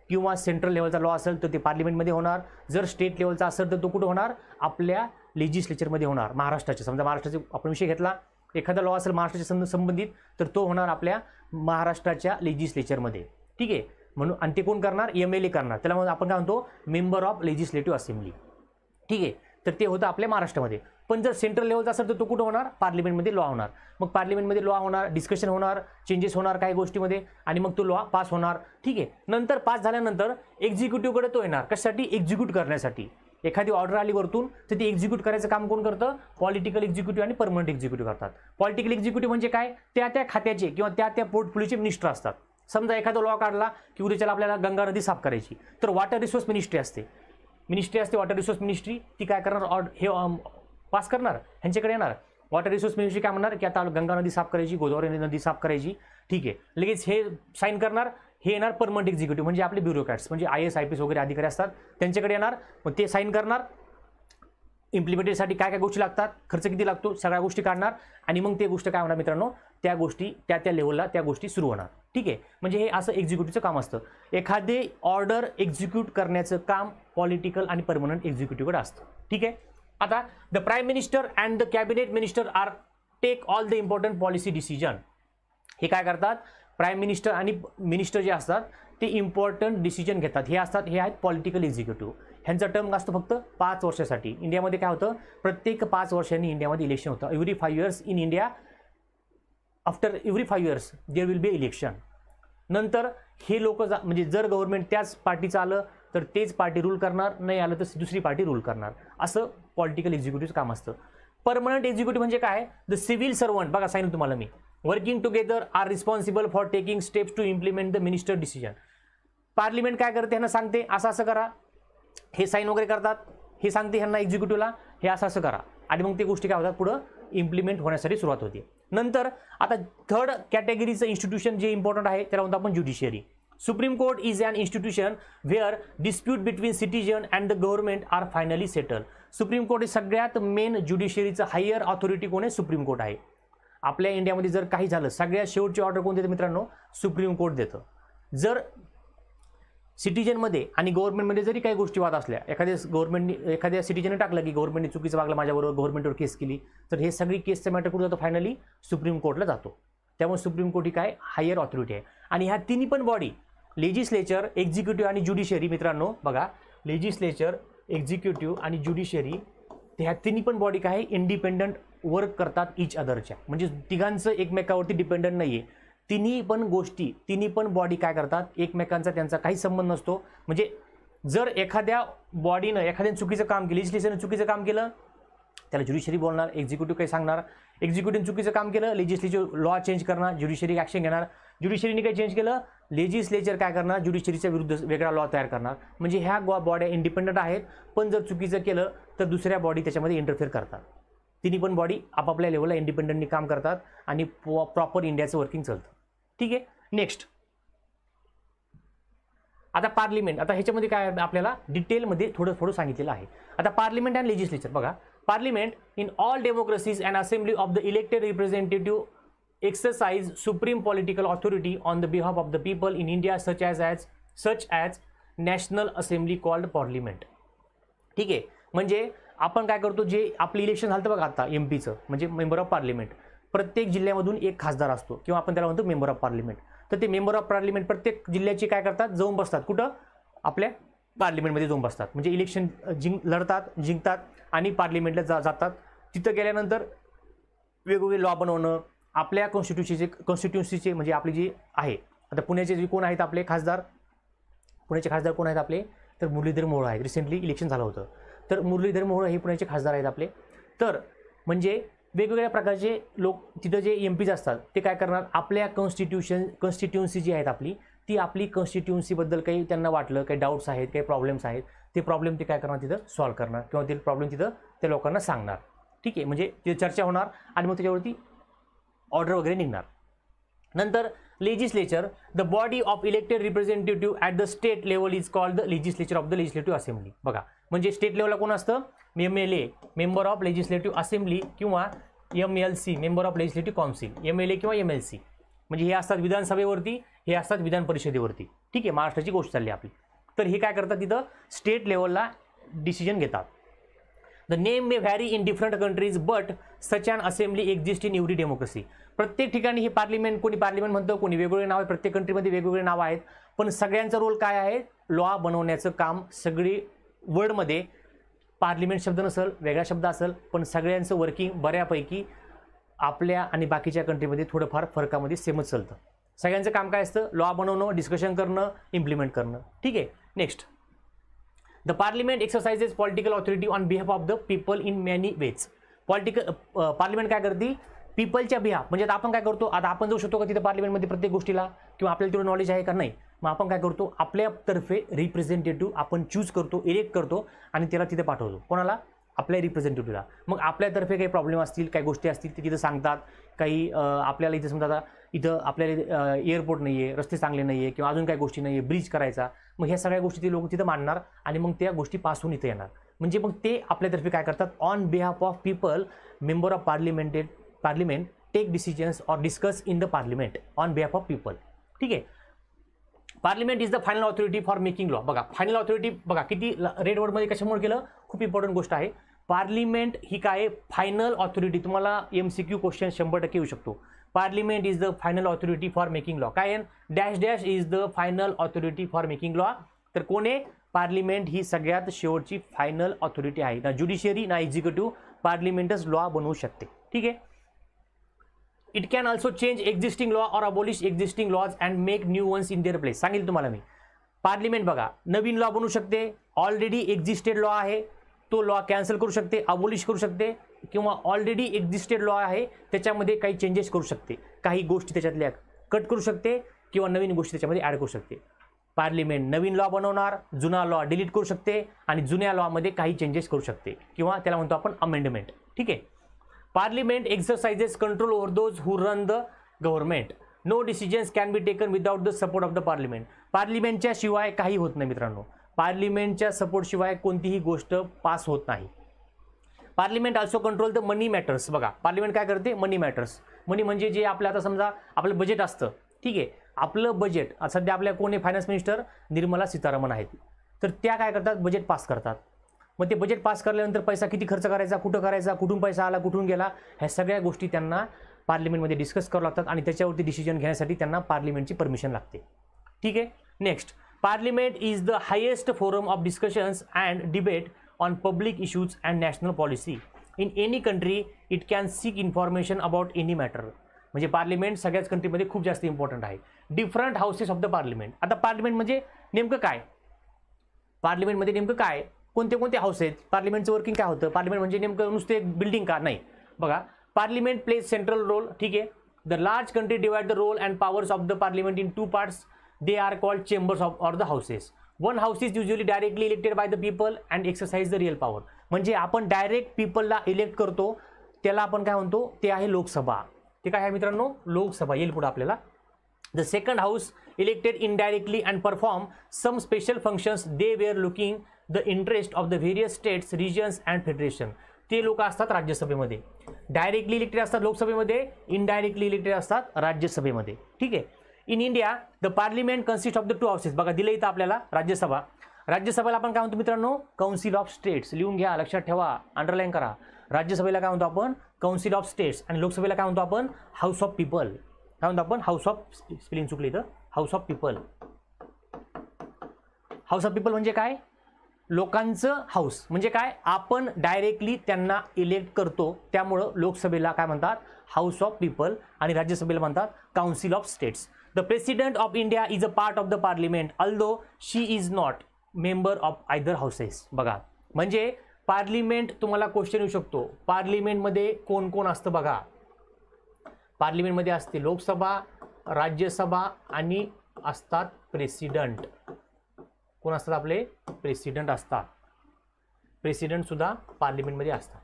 किंवा सेंट्रल लेवलचा लॉ असेल तर ते पार्लिमेंटमध्ये होणार. जर स्टेट लेवलचा असेल तर तो कुठं होणार, आपल्या लेजिस्लेचरमध्ये होणार. महाराष्ट्राचे, समजा महाराष्ट्राचा आपण विषय घेतला, एखादा लॉ असेल महाराष्ट्राच्या संबंधित तर तो होणार आपल्या महाराष्ट्राच्या लेजिस्लेचरमध्ये. ठीक आहे, म्हणून आणि ते कोण करणार, MLA करणार, त्याला मग आपण काय म्हणतो, मेंबर ऑफ लेजिस्लेटिव्ह असेंब्ली. ठीक आहे, तर ते होतं आपल्या महाराष्ट्रामध्ये. पण जर सेंट्रल लेवलचा असेल तर तो कुठं होणार, पार्लिमेंटमध्ये लॉ होणार. मग पार्लिमेंटमध्ये लॉ होणार, डिस्कशन होणार, चेंजेस होणार काही गोष्टीमध्ये, आणि मग तो लॉ पास होणार. ठीक आहे, नंतर पास झाल्यानंतर एक्झिक्युटिव्हकडे तो येणार, कशासाठी, एक्झिक्यूट करण्यासाठी. एखादी ऑर्डर आली वरतून तर ती एक्झिक्यूट करायचं काम कोण करतं, पॉलिटिकल एक्झिक्युटिव्ह आणि परमनंट एक्झिक्युटिव्ह करतात. पॉलिटिकल एक्झिक्युटिव्ह म्हणजे काय, त्या खात्याचे किंवा त्या पोर्टफोलिओचे मिनिस्टर असतात. समजा एखादा लॉ काढला की उद्याच्याला आपल्याला गंगा नदी साफ करायची, तर वॉटर रिसोर्स मिनिस्ट्री असते, वॉटर रिसोर्स मिनिस्ट्री, ती काय करणार, हे पास करणार, ह्यांच्याकडे येणार. वॉटर रिसोर्स मिनिस्ट्री काय म्हणणार की आता गंगा नदी साफ करायची, गोदावरी नदी साफ करायची. ठीक आहे, लगेच हे साईन करणार, हे येणार परमनंट एक्झिक्युटिव्ह म्हणजे आपले ब्युरोक्रॅट्स, म्हणजे IAS IPS वगैरे अधिकारी असतात, त्यांच्याकडे येणार. मग ते साईन करणार, इम्प्लिमेंटेशनसाठी काय काय गोष्टी लागतात, खर्च किती लागतो, सगळ्या गोष्टी काढणार, आणि मग ते गोष्ट काय होणार मित्रांनो, त्या गोष्टी त्या लेवलला त्या गोष्टी सुरू होणार. ठीक आहे, म्हणजे हे असं एक्झिक्युटिव्हचं काम असतं. एखादे ऑर्डर एक्झिक्यूट करण्याचं काम पॉलिटिकल आणि परमनंट एक्झिक्युटिव्हकडे असतं. ठीक आहे, आता the prime minister and the cabinet minister are take all the important policy decision. हे काय करतात, प्राईम मिनिस्टर आणि मिनिस्टर जे असतात ते इम्पॉर्टंट डिसिजन घेतात. हे असतात, हे आहेत पॉलिटिकल एक्झिक्युटिव्ह. ह्यांचा टर्म असतो फक्त 5 वर्षासाठी. इंडियामध्ये काय होतं, प्रत्येक 5 वर्षांनी इंडियामध्ये इलेक्शन होतं. Every 5 years in India, after every 5 years there will be election. नंतर हे लोक म्हणजे जर गव्हर्नमेंट त्याच पार्टीचं आलं तर तेच पार्टी रूल करणार, नाही आलं तर दुसरी पार्टी रूल करणार. असं पॉलिटिकल एक्झिक्युटिव्हचं काम असतं. परमनंट एक्झिक्युटिव्ह म्हणजे काय, द सिव्हिल सर्वंट, बघा सांगितलं तुम्हाला मी, working together are responsible for taking steps to implement the minister decision. Parliament काय करते, ह्यांना सांगते असं असं करा, हे साईन वगैरे करतात, हे सांगते ह्यांना एक्झिक्युटिव्हला हे असं असं करा, आणि मग ते गोष्टी काय होतात, पुढं इम्प्लिमेंट होण्यासाठी सुरुवात होते. नंतर आता 3rd कॅटेगरीचं इन्स्टिट्यूशन जे इम्पॉर्टंट आहे त्याला म्हणतो आपण judiciary. Supreme court is an institution where dispute between citizen and the government are finally settle. Supreme court हे सगळ्यात मेन ज्युडिशियरीचं हायर ऑथॉरिटी कोण आहे, सुप्रीम कोर्ट आहे. आपल्या इंडियामध्ये जर काही झालं, सगळ्यात शेवटची ऑर्डर कोण देतं मित्रांनो, सुप्रीम कोर्ट देतं. जर सिटीजनमध्ये आणि गव्हर्नमेंटमध्ये जरी काही गोष्टी वाद असल्या, एखाद्या सिटीजनने टाकलं की गव्हर्नमेंटने चुकीचं वागलं माझ्याबरोबर, गव्हर्नमेंटवर केस केली, तर हे सगळी केसचं मॅटर कुठं जातो, फायनली सुप्रीम कोर्टला जातो. त्यामुळे सुप्रीम कोर्ट ही काय हायर ऑथॉरिटी आहे. आणि ह्या तिन्ही पण बॉडी, लेजिस्लेचर, एक्झिक्युटिव्ह आणि ज्युडिशियरी, मित्रांनो बघा, लेजिस्लेचर, एक्झिक्युटिव्ह आणि ज्युडिशियरी, ह्या तिन्ही पण बॉडी काय इंडिपेंडंट वर्क करतात इच अदरच्या, म्हणजे तिघांचं एकमेकावरती डिपेंडंट नाही आहे. तिन्ही पण बॉडी काय करतात, एकमेकांचा त्यांचा काही संबंध नसतो. म्हणजे जर एखाद्या बॉडीनं एखाद्याने चुकीचं काम केलं, लेजिस्लेचरने चुकीचं काम केलं, त्याला ज्युडिशियरी बोलणार, एक्झिक्युटिव्ह काही सांगणार. एक्झिक्युटिव्हने चुकीचं काम केलं, लेजिस्लेचर लॉ चेंज करणार, ज्युडिशियरी ॲक्शन घेणार. ज्युडिशियरीने काही चेंज केलं, लेजिस्लेचर काय करणार, ज्युडिशियरीच्या विरुद्ध वेगळा लॉ तयार करणार. म्हणजे ह्या बॉड्या इंडिपेंडंट आहेत, पण जर चुकीचं केलं तर दुसऱ्या बॉडी त्याच्यामध्ये इंटरफेअर करतात. तिन्ही पण बॉडी आपापल्या लेवलला इंडिपेंडंटली काम करतात आणि प्रॉपर इंडियाचं वर्किंग चालतं. ठीक आहे, नेक्स्ट आता पार्लिमेंट, आता ह्याच्यामध्ये काय आपल्याला डिटेलमध्ये थोडं सांगितलेलं आहे. आता पार्लिमेंट अँड लेजिस्लेचर बघा. Parliament in all democracies and assembly of the elected representative exercise supreme political authority on the behalf of the people in India such as National Assembly called Parliament. ठीक आहे, म्हणजे आपण काय करतो, जे आपलं election झालं बघा आता एमपीचं म्हणजे मेंबर ऑफ पार्लिमेंट, प्रत्येक जिल्ह्यामधून एक खासदार असतो किंवा आपण त्याला म्हणतो मेंबर ऑफ पार्लिमेंट. तर ते मेंबर ऑफ पार्लिमेंट प्रत्येक जिल्ह्याची काय करतात, जाऊन बसतात कुठं, आपल्या पार्लिमेंटमध्ये जाऊन बसतात. म्हणजे इलेक्शन लढतात, जिंकतात आणि पार्लिमेंटला जातात. तिथं गेल्यानंतर वेगवेगळे लॉ बनवणं, आपल्या कॉन्स्टिट्युन्सीचे म्हणजे आपली जी आहे, आता पुण्याचे जे कोण आहेत आपले खासदार, पुण्याचे खासदार कोण आहेत आपले, तर मुरलीधर मोहोळ आहेत. रिसेंटली इलेक्शन झालं होतं, तर मुरलीधर मोहोळ हे पुण्याचे खासदार आहेत आपले. तर म्हणजे वेगवेगळ्या प्रकारचे लोक तिथं जे एमपीज असतात ते काय करणार, आपल्या कॉन्स्टिट्युन्सी जी आहेत आपली, ती आपली कॉन्स्टिट्युन्सीबद्दल काही त्यांना वाटलं, काही डाऊट्स आहेत, काही प्रॉब्लेम्स आहेत, ते प्रॉब्लेम ते काय करणार तिथं सॉल्व्ह करणार किंवा ते प्रॉब्लेम तिथं त्या लोकांना सांगणार. ठीक आहे, म्हणजे तिथे चर्चा होणार आणि मग त्याच्यावरती ऑर्डर वगैरे निघणार. नंतर legislature, the body of elected representative at the state level is called the legislature of the legislative assembly. बघा, म्हणजे स्टेट लेवलला कोण असतं, MLA member of legislative assembly किंवा MLC member of legislative council, MLA किंवा MLC, म्हणजे हे असतात विधानसभेवरती, हे असतात विधान परिषदेवरती. ठीक आहे, महाराष्ट्राची गोष्ट चालली आपली. तर हे काय करतात, तिथं स्टेट लेवलला डिसिजन घेतात. The name may vary in different countries, but such an assembly exists in every democracy. प्रत्येक ठिकाणी हे पार्लिमेंट, कोणी पार्लिमेंट म्हणतं, कोणी वेगवेगळे नाव आहे, प्रत्येक कंट्रीमध्ये वेगवेगळे नाव आहेत, पण सगळ्यांचा रोल काय आहे, लॉ बनवण्याचं काम. सगळी वर्ल्डमध्ये पार्लिमेंट शब्द नसेल, वेगळा शब्द असेल, पण सगळ्यांचं वर्किंग बऱ्यापैकी आपल्या आणि बाकीच्या कंट्रीमध्ये थोडंफार फरकामध्ये सेमच चालतं. सगळ्यांचं काम काय असतं, लॉ बनवणं, डिस्कशन करणं, इम्प्लिमेंट करणं. ठीक आहे, next the parliament exercises political authority on behalf of the people in many ways. Parliament काय करते, पीपलच्या बिहाफ, म्हणजे आता आपण काय करतो, आता आपण जाऊ शकतो का तिथे पार्लिमेंटमध्ये प्रत्येक गोष्टीला, किंवा आपल्याला तेवढं नॉलेज आहे का, नाही. मग आपण काय करतो, आपल्यातर्फे रिप्रेझेंटेटिव्ह आपण चूज करतो, इलेक्ट करतो आणि त्याला तिथे पाठवतो. कोणाला, आपल्या रिप्रेझेंटेटिव्हला. मग आपल्यातर्फे काही प्रॉब्लेम असतील, काही गोष्टी असतील ते तिथं सांगतात. काही आपल्याला इथं समजा आता इथं आपल्याला एअरपोर्ट नाही आहे, रस्ते चांगले नाही आहे, किंवा अजून काही गोष्टी नाही आहे, ब्रिज करायचा, मग ह्या सगळ्या गोष्टी ते लोक तिथं मांडणार आणि मग त्या गोष्टी पास होऊन इथं येणार. म्हणजे मग ते आपल्यातर्फे काय करतात, on behalf of people member of parliament take decisions or discuss in the parliament on behalf of people. ठीक आहे, parliament is the final authority for making law. बघा, फायनल ऑथॉरिटी बघा किती रेड वर्डमध्ये कशामुळे केलं, खूप इम्पॉर्टंट गोष्ट आहे. पार्लिमेंट ही काय, फायनल ऑथॉरिटी. तुम्हाला MCQ क्वेश्चन 100% येऊ शकतो. Parliament is the final authority for making law. काय dash dash is the final authority for making law. तर कोण आहे, पार्लिमेंट ही सगळ्यात शेवटची फायनल ऑथॉरिटी आहे. ना ज्युडिशियरी ना एक्झिक्युटिव्ह, पार्लिमेंटच लॉ बनवू शकते. ठीक आहे, it can also change existing law or abolish existing laws and make new ones in their place. सांगितलं तुम्हाला मी, पार्लिमेंट बघा नवीन लॉ बनवू शकते, ऑलरेडी एक्झिस्टेड लॉ आहे तो लॉ कॅन्सल करू शकते, अबॉलिश करू शकते, किंवा ऑलरेडी एक्झिस्टेड लॉ आहे त्याच्यामध्ये काही चेंजेस करू शकते, काही गोष्टी त्याच्यातल्या कट करू शकते किंवा नवीन गोष्टी त्याच्यामध्ये ॲड करू शकते. पार्लिमेंट नवीन लॉ बनवणार, जुना लॉ डिलीट करू शकते आणि जुन्या लॉमध्ये काही चेंजेस करू शकते किंवा त्याला म्हणतो आपण अमेंडमेंट. ठीक आहे, parliament exercises control over those who run the government. No decisions can be taken without the support of the parliament. पार्लिमेंटच्या शिवाय काही होत नाही मित्रांनो, पार्लिमेंटच्या सपोर्ट शिवाय कोणतीही गोष्ट पास होत नाही. Parliament also control the money matters. बघा, पार्लिमेंट काय करते, मनी मॅटर्स. मनी म्हणजे जे आपलं आता समजा आपलं बजेट असतं, ठीक आहे, आपलं बजेट सध्या आपल्या कोणी फायनान्स मिनिस्टर निर्मला सीतारामन आहेत, तर त्या काय करतात, बजेट पास करतात. मग ते बजेट पास केल्यानंतर पैसा किती खर्च करायचा, कुठं करायचा, कुठून पैसा आला, कुठून गेला, ह्या सगळ्या गोष्टी त्यांना पार्लिमेंटमध्ये डिस्कस करावं लागतात आणि त्याच्यावरती डिसिजन घेण्यासाठी त्यांना पार्लिमेंटची परमिशन लागते. ठीक आहे, next parliament is the highest forum of discussions and debate on public issues and national policy. In any country it can sick information about any matter. म्हणजे पार्लिमेंट सगळ्याच कंट्रीमध्ये खूप जास्त इम्पॉर्टंट आहे. Different houses of the parliament. आता parliament म्हणजे नेमकं काय, पार्लिमेंटमध्ये नेमकं काय, कोणते कोणते हाऊस आहेत, पार्लिमेंटचं वर्किंग काय होतं, पार्लिमेंट म्हणजे नेमकं नुसते बिल्डिंग का, नाही. बघा, पार्लिमेंट प्लेज सेंट्रल रोल. ठीक आहे, the large country divide the role and powers of the parliament in two parts. They are called chambers of or the houses. One house is usually directly elected by the people and exercise the real power. म्हणजे आपण direct पीपलला elect करतो, त्याला आपण काय म्हणतो, ते आहे लोकसभा. ते काय आहे मित्रांनो, लोकसभा. येईल पुढे आपल्याला. The second house elected indirectly and perform some special functions. They were looking the interest of the various states, regions and federation. ते लोक असतात राज्यसभेमध्ये, डायरेक्टली इलेक्टेड असतात लोकसभेमध्ये, इनडायरेक्टली इलेक्टेड असतात राज्यसभेमध्ये. ठीक आहे. In India the parliament consist of the two houses. बघा दिलं इथं आपल्याला राज्यसभा. राज्यसभेला आपण काय म्हणतो मित्रांनो, काउन्सिल ऑफ स्टेट्स. लिहून घ्या, लक्षात ठेवा, अंडरलाईन करा. राज्यसभेला काय म्हणतो आपण, काउन्सिल ऑफ स्टेट्स. आणि लोकसभेला काय म्हणतो आपण, हाऊस ऑफ पीपल. काय म्हणतो आपण, हाऊस ऑफ, स्पेलिंग चुकली इथं, house of people. House of people म्हणजे काय, लोकांचं हाऊस. म्हणजे काय, आपण डायरेक्टली त्यांना इलेक्ट करतो, त्यामुळं लोकसभेला काय म्हणतात, हाऊस ऑफ पीपल. आणि राज्यसभेला म्हणतात council of states. The president of India is a part of the parliament although she is not member of either houses. बघा म्हणजे पार्लिमेंट, तुम्हाला क्वेश्चन येऊ शकतो, पार्लिमेंटमध्ये कोण कोण असतं बघा. पार्लिमेंटमध्ये असते लोकसभा, राज्यसभा आणि असतात प्रेसिडेंट. कोण असतात आपले, प्रेसिडेंट असतात. प्रेसिडेंट सुद्धा पार्लिमेंटमध्ये असतात.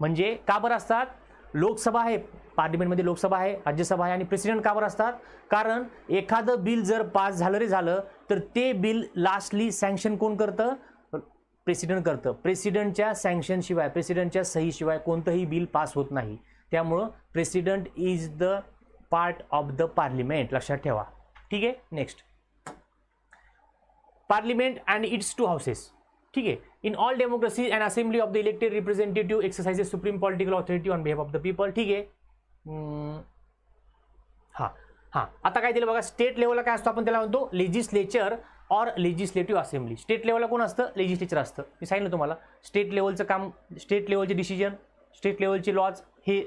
म्हणजे का बरं असतात, लोकसभा आहे पार्लिमेंटमध्ये, लोकसभा आहे, राज्यसभा आहे आणि प्रेसिडेंट का बरं असतात, कारण एखादं बिल जर पास झालं रे झालं तर ते बिल लास्टली सँक्शन कोण करतं, प्रेसिडेंट करतं. प्रेसिडेंटच्या सँक्शनशिवाय, प्रेसिडेंटच्या सहीशिवाय कोणतंही बिल पास होत नाही. त्यामुळं president is the part of the parliament, लक्षात ठेवा. ठीक आहे. Next, parliament and its two houses. ठीक आहे. In all democracy and assembly of the elected representative exercises supreme political authority on behalf of the people. ठीक आहे. हां आता काय दिलं बघा, स्टेट लेवलला काय असतो, आपण त्याला म्हणतो legislature or legislative assembly. State लेवलला कोण असतं, लेजिस्लेचर असतं. मी सांगितलं तुम्हाला, स्टेट लेवलचं काम, स्टेट लेवलचे डिसिजन, स्टेट लेवलचे लॉज हे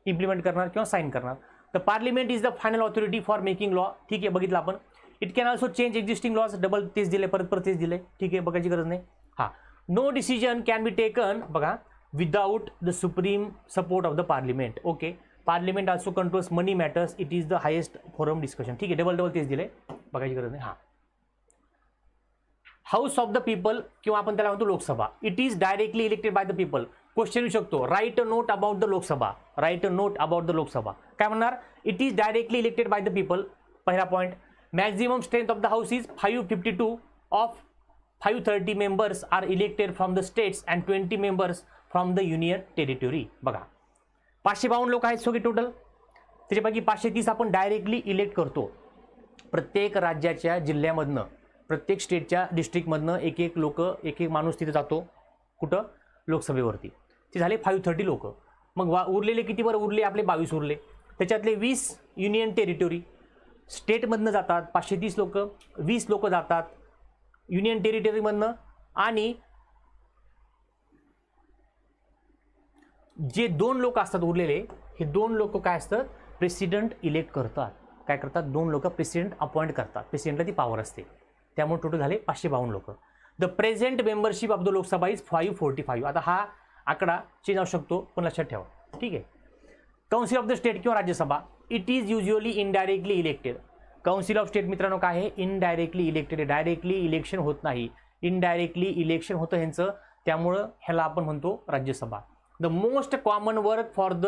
इम्प्लिमेंट करणार किंवा साईन करणार. The parliament is the final authority for making law. ठीक आहे, बघितलं आपण. It can also change existing laws. Double तेच दिले, परत तेच दिले. ठीक आहे, बघायची गरज नाही. हां, no decision can be taken बघा without the supreme support of the parliament. Okay. Parliament also controls money matters. It is the highest forum discussion. ठीक आहे, डबल तेच दिले, बघायची गरज नाही. हां, हाऊस ऑफ द पीपल किंवा आपण त्याला म्हणतो Lok Sabha. It is directly elected by the people. Question येऊ शकतो, write a note about the Lok Sabha. Write a note about the Lok Sabha काय म्हणणार, it is directly elected by the people. पहिला point. Maximum strength of the house is 552 of 530 members are elected from the states and 20 members from the union territory. बघा 552 लोक आहेत सगळे total, त्याच्यापैकी 530 आपण directly elect करतो. प्रत्येक राज्याच्या जिल्ह्यामधनं, प्रत्येक स्टेटच्या डिस्ट्रिक्टमधनं एक एक लोक, एक एक माणूस तिथे जातो. कुठं, लोकसभेवरती. ते झाले 530 लोक. मग उरलेले किती बरं उरले, आपले 22 उरले. त्याच्यातले 20 युनियन टेरिटरी स्टेटमधनं जातात, 530 लोक, 20 लोक जातात युनियन टेरिटरीमधनं. आणि जे 2 लोक असतात उरलेले, हे 2 लोक काय असतात, प्रेसिडेंट इलेक्ट करतात. काय करतात, 2 लोक प्रेसिडेंट अपॉइंट करतात. प्रेसिडेंटला ती पॉवर असते. त्यामुळे टोटल झाले 552 लोक. The present membership of the Lok Sabha is 545. आता हा आकडा चेंज होऊ शकतो, पण लक्षात ठेवा. ठीक आहे. काउन्सिल ऑफ द स्टेट किंवा Rajya Sabha, it is usually indirectly elected. Council of state मित्रांनो काय आहे, इनडायरेक्टली इलेक्टेड. डायरेक्टली इलेक्शन होत नाही, इनडायरेक्टली इलेक्शन होतं ह्यांचं, त्यामुळं ह्याला आपण म्हणतो Rajya Sabha. The most common work for the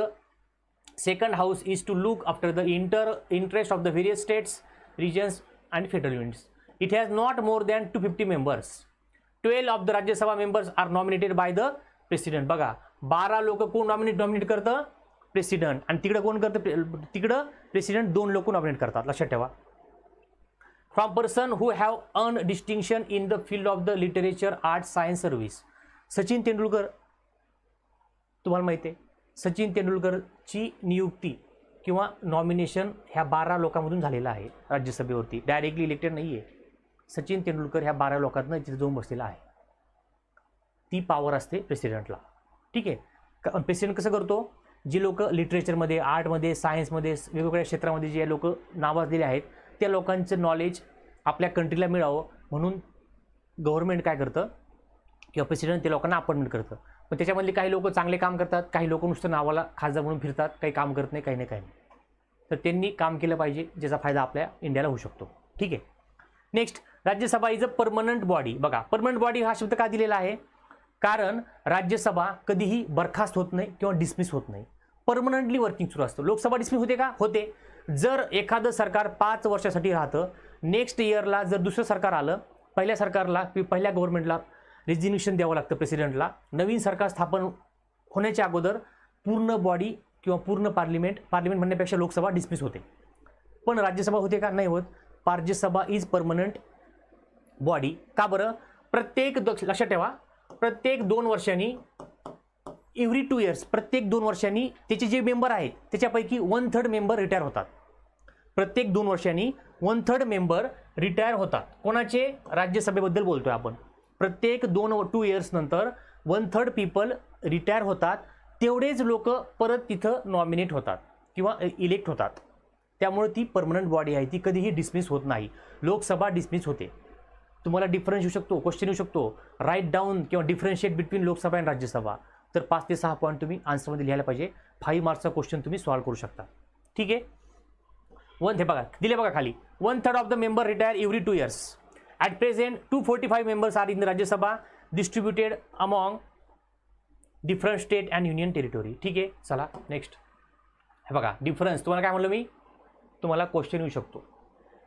second house is to look after the interest of the various states, regions and federal units. It has not more than 250 members. 12 of the Rajya Sabha members are nominated by the president. बघा 12 लोक कोण nominate करतं, president. आणि तिकडं कोण करतं, तिकडं president 2 लोक नॉमिनेट करतात. लक्षात ठेवा. From person who have earn distinction in the field of the literature, art, science, service. Sachin Tendulkar, तुम्हाला माहिती आहे, सचिन तेंडुलकरची नियुक्ती किंवा नॉमिनेशन ह्या 12 लोकांमधून झालेलं आहे राज्यसभेवरती. डायरेक्टली इलेक्टेड नाही आहे. सचिन तेंडुलकर ह्या 12 लोकांना तिथे जाऊन बसलेला आहे. ती पॉवर असते प्रेसिडेंटला. ठीक आहे. प्रेसिडेंट कसं करतो, जी लोक लिटरेचरमध्ये, आर्टमध्ये, सायन्समध्ये, वेगवेगळ्या क्षेत्रामध्ये जे लोक नावाजलेले आहेत, त्या लोकांचं नॉलेज आपल्या कंट्रीला मिळावं म्हणून गव्हर्नमेंट काय करतं, किंवा प्रेसिडेंट त्या लोकांना अपॉइंटमेंट करतं. पण त्याच्यामधले काही लोक चांगले काम करतात, काही लोक नुसतं नावाला खासदार म्हणून फिरतात, काही काम करत नाही, काही नाही. तर त्यांनी काम केलं पाहिजे, ज्याचा फायदा आपल्या इंडियाला होऊ शकतो. ठीक आहे. Next, Rajya Sabha is a permanent body. बघा परमनंट बॉडी हा शब्द का दिलेला आहे, कारण राज्यसभा कधीही बरखास्त होत नाही किंवा डिसमिस होत नाही. परमनंटली वर्किंग सुरू असतं. लोकसभा डिसमिस होते का, होते, जर एखादं सरकार 5 वर्षासाठी राहतं, नेक्स्ट इयरला जर दुसरं सरकार आलं, पहिल्या सरकारला पहिल्या गव्हर्नमेंटला रिजिग्नेशन द्यावं लागतं प्रेसिडेंटला. नवीन सरकार स्थापन होण्याच्या अगोदर पूर्ण बॉडी किंवा पूर्ण पार्लिमेंट म्हणण्यापेक्षा लोकसभा डिसमिस होते. पण राज्यसभा होते का? नाही होत. Rajya Sabha is permanent body. का बरं? प्रत्येक लक्षात ठेवा, प्रत्येक 2 वर्षांनी, एव्हरी 2 इयर्स, प्रत्येक 2 वर्षांनी त्याचे जे मेंबर आहेत त्याच्यापैकी 1/3 मेंबर रिटायर होतात. प्रत्येक 2 वर्षांनी 1/3 मेंबर रिटायर होतात. कोणाचे? राज्यसभेबद्दल बोलतोय आपण. प्रत्येक 2 इयर्स नंतर 1/3 पीपल रिटायर होतात. तेवढेच लोक परत तिथं नॉमिनेट होतात किंवा इलेक्ट होतात. त्यामुळे ती परमनंट बॉडी आहे, ती कधीही डिसमिस होत नाही. लोकसभा डिसमिस होते. तुम्हाला डिफरन्स येऊ शकतो, क्वेश्चन येऊ शकतो, राईट डाऊन किंवा डिफरन्शिएट बिटवीन लोकसभा आणि राज्यसभा. तर 5 ते 6 पॉईंट तुम्ही आन्सरमध्ये लिहायला पाहिजे. 5 मार्क्सचा क्वेश्चन तुम्ही सॉल्व्ह करू शकता. ठीक आहे. हे बघा दिले बघा खाली, 1/3 of the member retire every 2 years. At present 245 members are in the Rajya Sabha distributed among different state and union territory. ठीक आहे. चला नेक्स्ट. हे बघा डिफरन्स, तुम्हाला काय म्हणलं मी, तुम्हाला क्वेश्चन येऊ शकतो.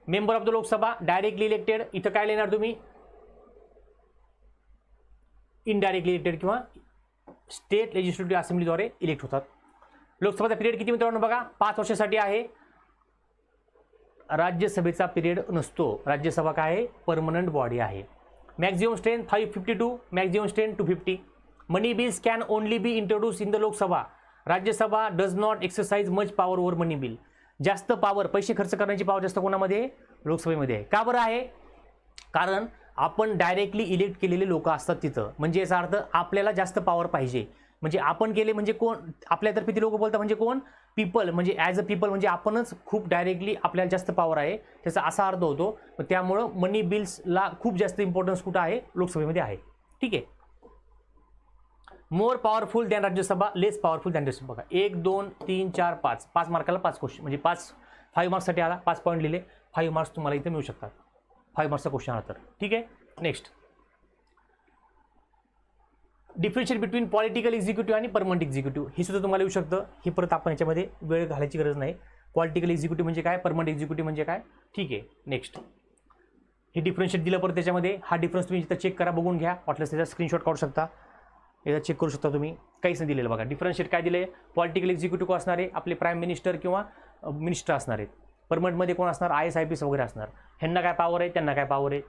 Member of the Lok Sabha directly elected, इथं काय लिहिणार तुम्ही, इनडायरेक्टली इलेक्टेड किंवा स्टेट लेजिस्लेटिव्ह असेंब्लीद्वारे इलेक्ट होतात. लोकसभेचा पिरियड किती मित्रांनो बघा, 5 वर्षासाठी आहे. राज्यसभेचा पिरियड नसतो. राज्यसभा काय आहे? परमनंट बॉडी आहे. Maximum strength 552, maximum strength 250. Money bills can only be introduce in the Lok Sabha. Rajya Sabha does not exercise much power over money bill. जास्त पॉवर, पैसे खर्च करण्याची पॉवर जास्त कोणामध्ये? लोकसभेमध्ये आहे. का बरं आहे? कारण आपण डायरेक्टली इलेक्ट केलेले लोक असतात तिथं. म्हणजे याचा अर्थ आपल्याला जास्त पॉवर पाहिजे. म्हणजे आपण केले म्हणजे कोण? आपल्यातर्फे ते लोक बोलतात म्हणजे कोण? पीपल. म्हणजे ॲज अ पीपल म्हणजे आपणच खूप डायरेक्टली आपल्याला जास्त पॉवर आहे, त्याचा असा अर्थ होतो. त्यामुळं मनी बिल्सला खूप जास्त इम्पॉर्टन्स कुठं आहे? लोकसभेमध्ये आहे. ठीक आहे. मोर पॉवरफुल दॅन राज्यसभा, लेस पॉवरफुल दॅन राज्यसभा. बघा 1 2 3 4 5, 5 मार्काला 5 क्वेश्चन, म्हणजे 5 मार्क्ससाठी आला, 5 पॉईंट लिहिले, 5 मार्क्स तुम्हाला इथे मिळू शकतात. 5 मार्क्सचा क्वेश्चन आला तर. ठीक आहे. Next, differentiate between political executive आणि परमनंट एक्झिक्युटिव्ह, हे सुद्धा तुम्हाला येऊ शकतं. हे परत आपण याच्यामध्ये वेळ घालायची गरज नाही. पॉलिटिकल एक्झिक्युटिव्ह म्हणजे काय, परमनंट एक्झिक्युटिव्ह म्हणजे काय. ठीक आहे. नेक्स्ट, हे डिफरन्शिएट दिलं परत त्याच्यामध्ये. हा डिफरन्स तुम्ही इथं चेक करा, बघून घ्या, वाटल्यास त्याचा स्क्रीनशॉट काढू शकता, याचा चेक करू शकता तुम्ही. काहीच नाही दिलेलं बघा. डिफरन्शिएट काय दिले? पॉलिटिकल एक्झिक्युटिव्ह असणारे आपले प्राईम मिनिस्टर किंवा मिनिस्टर असणार आहेत. परमनंटमध्ये कोण असणार? IAS IPS वगैरे असणार. ह्यांना काय पॉवर आहे, त्यांना काय पॉवर आहे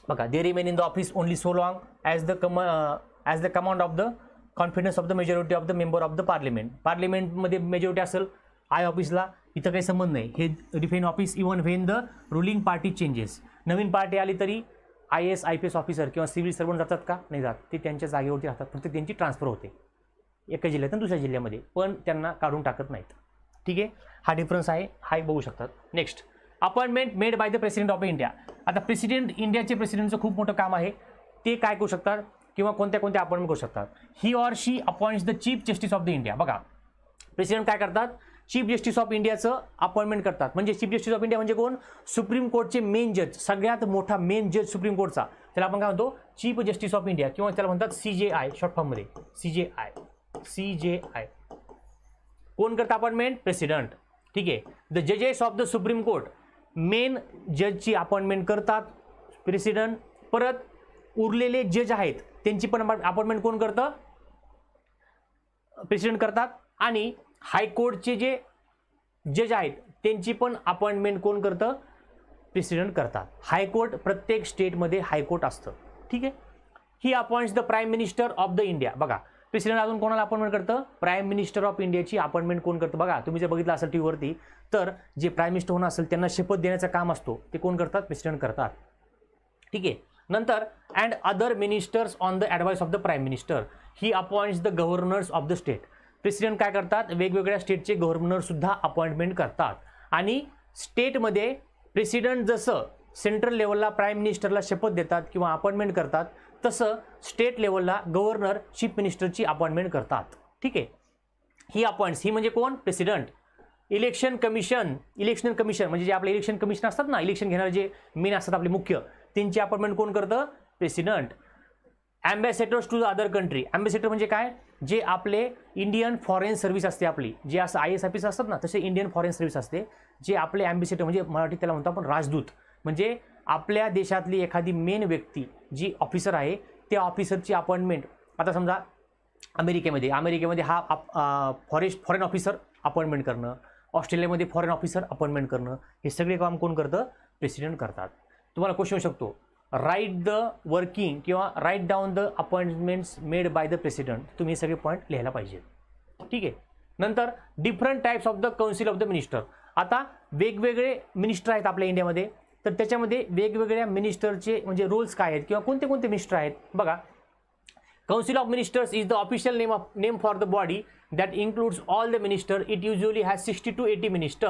बघा. They remain in the office only so long as the command of the confidence of the majority of the member of the parliament. पार्लिमेंटमध्ये मेजॉरिटी असेल आय ऑफिसला, इथं काही संबंध नाही. हे डिफेन office even when the ruling party changes. नवीन पार्टी आली तरी IAS IPS ऑफिसर किंवा सिव्हिल सर्वंट जातात का? नाही जात. ते त्यांच्या जागेवरती राहतात, फक्त त्यांची ट्रान्सफर होते एका जिल्ह्यातून दुसऱ्या जिल्ह्यामध्ये, पण त्यांना काढून टाकत नाहीत. ठीक आहे. हा डिफरन्स आहे, हा बघू शकतात. Next, appointment made by the president of India. आता प्रेसिडेंट, इंडियाचे प्रेसिडेंटचं खूप मोठं काम आहे. ते काय करू शकतात किंवा कोणत्या अपॉइंटमेंट करू शकतात? He or she appoints the chief justice of the India. बघा प्रेसिडेंट काय करतात? चीफ जस्टिस ऑफ इंडियाचं अपॉइंटमेंट करतात. म्हणजे चीफ जस्टिस ऑफ इंडिया म्हणजे कोण? सुप्रीम कोर्टचे मेन जज, सगळ्यात मोठा मेन जज सुप्रीम कोर्टचा, त्याला आपण काय म्हणतो? चीफ जस्टिस ऑफ इंडिया, किंवा त्याला म्हणतात CJI शॉर्ट फॉर्ममध्ये. CJI कोण करतं अपॉइंटमेंट? प्रेसिडेंट. ठीक आहे. द जजेस of the supreme court, main जजची अपॉइंटमेंट करतात प्रेसिडेंट. परत उरलेले जज आहेत त्यांची पण अपॉइंटमेंट कोण करतं? प्रेसिडेंट करतात. आणि हायकोर्टचे जे जज आहेत त्यांची पण अपॉइंटमेंट कोण करतं? प्रेसिडेंट करतात. हायकोर्ट, प्रत्येक स्टेटमध्ये हायकोर्ट असतं. ठीक आहे. He appoints the prime minister of the India. बघा प्रेसिडेंट अजून कोणाला अपॉइंटमेंट करतं? प्राईम मिनिस्टर ऑफ इंडियाची अपॉइंटमेंट कोण करतं? बघा तुम्ही जर बघितलं असेल टीव्हीवरती, तर जे प्राईम मिनिस्टर होणं असेल त्यांना शपथ देण्याचं काम असतो, ते कोण करतात? प्रेसिडेंट करतात. ठीक आहे. नंतर and other ministers on the advice of the prime minister, he appoints the governor's of the state. President काय करतात? वेगवेगळ्या स्टेटचे गव्हर्नर सुद्धा अपॉइंटमेंट करतात. आणि स्टेटमध्ये प्रेसिडेंट जसं सेंट्रल लेवलला प्राईम मिनिस्टरला शपथ देतात किंवा अपॉइंटमेंट करतात, तसं स्टेट लेवलला गव्हर्नर चीफ मिनिस्टरची अपॉइंटमेंट करतात. ठीक आहे. ही अपॉइंट्स, ही म्हणजे कोण? प्रेसिडेंट. इलेक्शन कमिशन म्हणजे जे आपले इलेक्शन कमिशन असतात ना, इलेक्शन घेणारे जे मेन असतात आपले मुख्य, त्यांची अपॉइंटमेंट कोण करतं? President. Ambassadors to the other country. Ambassador म्हणजे काय? जे आपले इंडियन फॉरेन सर्व्हिस असते आपली, जे असं IAS IPS असतात ना, तसे इंडियन फॉरेन सर्व्हिस असते, जे आपले ॲम्बेसेडर म्हणजे मराठीत त्याला म्हणतो आपण राजदूत, म्हणजे आपल्या देशातली एखादी मेन व्यक्ती जी ऑफिसर आहे त्या ऑफिसरची अपॉइंटमेंट, आता समजा अमेरिकेमध्ये हा फॉरेन ऑफिसर अपॉइंटमेंट करणं, ऑस्ट्रेलियामध्ये फॉरेन ऑफिसर अपॉइंटमेंट करणं, हे सगळे काम कोण करतं? प्रेसिडेंट करतात. तुम्हाला क्वेश्चन येऊ शकतो, राईट द वर्किंग किंवा write down the appointments made by the president. तुम्ही हे सगळे पॉईंट लिहायला पाहिजे. ठीक आहे. नंतर different types of the council of the minister. आता वेगवेगळे मिनिस्टर आहेत आपल्या इंडियामध्ये, तर त्याच्यामध्ये वेगवेगळ्या मिनिस्टरचे म्हणजे रोल्स काय आहेत किंवा कोणते कोणते मिनिस्टर आहेत बघा. Council of ministers is the official name for the body that includes all the minister. It usually has 60 to 80 minister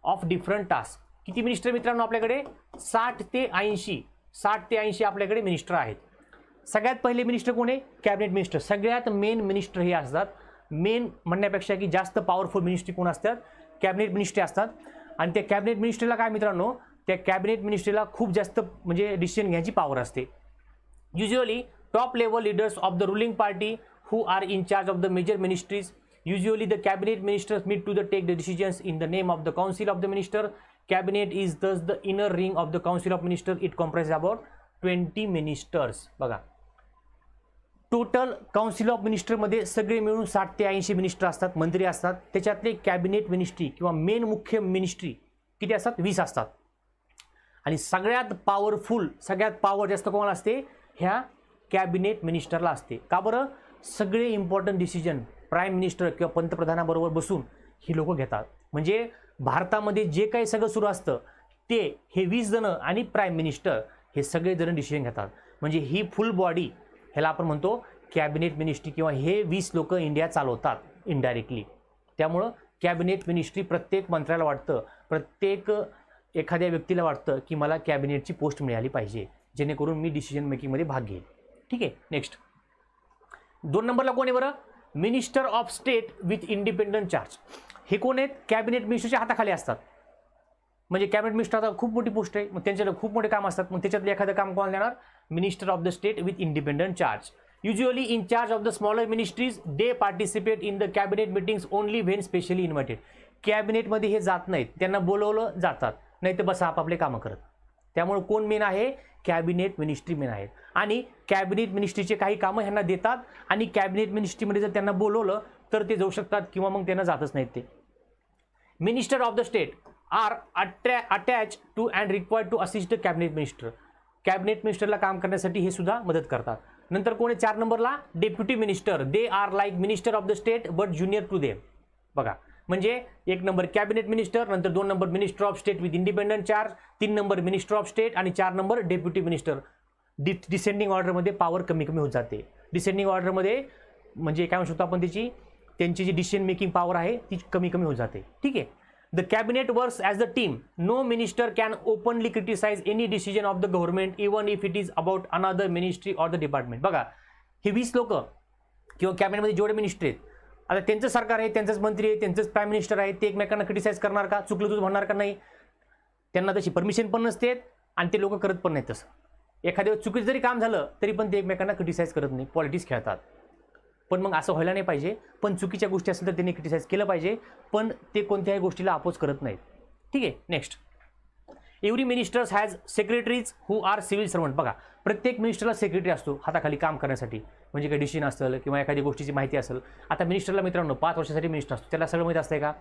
of different tasks. किती मिनिस्टर मित्रांनो आपल्याकडे? 60 ते 80 आपल्याकडे मिनिस्टर आहेत. सगळ्यात पहिले मिनिस्टर कोण आहे? Cabinet minister. सगळ्यात मेन मिनिस्टर हे असतात. मेन म्हणण्यापेक्षा की जास्त पॉवरफुल मिनिस्ट्री कोण असतात? कॅबिनेट मिनिस्ट्री असतात. आणि त्या कॅबिनेट मिनिस्ट्रीला काय मित्रांनो, त्या कॅबिनेट मिनिस्ट्रीला खूप जास्त म्हणजे डिसिजन घ्यायची पॉवर असते. Usually top level leaders of the ruling party who are in charge of the major ministries. Usually the cabinet ministers meet to take the decisions in the name of the council of the minister. Cabinet is thus the inner ring of the council of minister. It comprises about 20 ministers. बघा, total council of minister मध्ये सगळे मिळून 60 ते 80 minister असतात, मंत्री असतात. त्याच्यातले cabinet ministry किंवा मेन मुख्य मिनिस्ट्री किती असतात? 20 असतात. आणि सगळ्यात पॉवरफुल, सगळ्यात पॉवर जास्त कोणाला असते? ह्या कॅबिनेट मिनिस्टरला असते. का बरं? सगळे इम्पॉर्टंट डिसिजन प्राईम मिनिस्टर किंवा पंतप्रधानाबरोबर बसून ही लोक घेतात. म्हणजे भारतामध्ये जे काही सगळं सुरू असतं ते हे 20 जण आणि प्राईम मिनिस्टर हे सगळे जण डिसिजन घेतात. म्हणजे ही फुल बॉडी, ह्याला आपण म्हणतो कॅबिनेट मिनिस्ट्री, किंवा हे 20 लोक इंडिया चालवतात इनडायरेक्टली. त्यामुळं कॅबिनेट मिनिस्ट्री प्रत्येक मंत्र्याला वाटतं, प्रत्येक एखाद्या व्यक्तीला वाटतं की मला कॅबिनेटची पोस्ट मिळाली पाहिजे, जेणेकरून मी डिसिजन मेकिंगमध्ये भाग घेईल. ठीक आहे. नेक्स्ट 2 नंबरला कोण आहे बरं? Minister of state with independent charge. हे कोण आहेत? कॅबिनेट मिनिस्टरच्या हाताखाली असतात. म्हणजे कॅबिनेट मिनिस्टर आता खूप मोठी पोस्ट आहे, मग त्यांच्याकडे खूप मोठे काम असतात. मग त्याच्यातलं एखादं काम कोणाला देणार? Minister of the state with independent charge. Usually in charge of the smaller ministries. They participate in the cabinet meetings only when specially invited. कॅबिनेटमध्ये हे जात नाहीत, त्यांना बोलवलं जातात, नाही तर बस आपापले कामं करत. त्यामुळे कोण मेन आहे? कॅबिनेट मिनिस्ट्री मेन आहेत. आणि कॅबिनेट मिनिस्ट्रीचे काही कामं ह्यांना देतात, आणि कॅबिनेट मिनिस्ट्रीमध्ये जर त्यांना बोलवलं तर ते जाऊ शकतात, किंवा मग त्यांना जातच नाहीत ते. Minister of the state are attach to and required to assist the cabinet minister. Cabinet मिनिस्टरला काम करण्यासाठी हे सुद्धा मदत करतात. नंतर कोण आहे 4 नंबरला? Deputy minister. They are like minister of the state but junior to them. बघा, म्हणजे 1 नंबर कॅबिनेट मिनिस्टर, नंतर 2 number minister of state with independent charge, 3 number minister of state, आणि 4 नंबर डेप्युटी मिनिस्टर. डिसेंडिंग ऑर्डरमध्ये power कमी कमी होत जाते. Descending ऑर्डरमध्ये म्हणजे काय म्हणू शकतो आपण, त्यांची जी डिसिजन मेकिंग पॉवर आहे ती कमी कमी होत जाते. ठीक आहे. The cabinet works as a team. No minister can openly criticise any decision of the government even if it is about another ministry or the department. बघा, हे 20 लोक किंवा कॅबिनेटमध्ये जेवढे मिनिस्टर आहेत, आता त्यांचं सरकार आहे, त्यांचंच मंत्री आहे, त्यांचंच प्राईम मिनिस्टर आहे, ते एकमेकांना क्रिटिसाइज करणार का? चुकलं तुझं म्हणणार का? नाही. त्यांना तशी परमिशन पण नसते आणि ते लोक करत पण नाहीत तसं. एखाद्या चुकीचं जरी काम झालं तरी पण ते एकमेकांना क्रिटिसाइज करत नाही, पॉलिटिक्स खेळतात. पण मग असं व्हायला नाही पाहिजे. पण चुकीच्या गोष्टी असेल तर त्यांनी क्रिटिसाइज केलं पाहिजे, पण ते कोणत्याही गोष्टीला अपोज करत नाहीत. ठीक आहे. Next, every ministers has secretaries who are civil servant. बघा, प्रत्येक मिनिस्टरला सेक्रेटरी असतो हाताखाली काम करण्यासाठी, म्हणजे काही डिसिजन असेल किंवा एखादी गोष्टीची माहिती असेल. आता मिनिस्टरला मित्रांनो 5 वर्षासाठी मिनिस्टर असतो, त्याला सगळं माहिती असतंय का?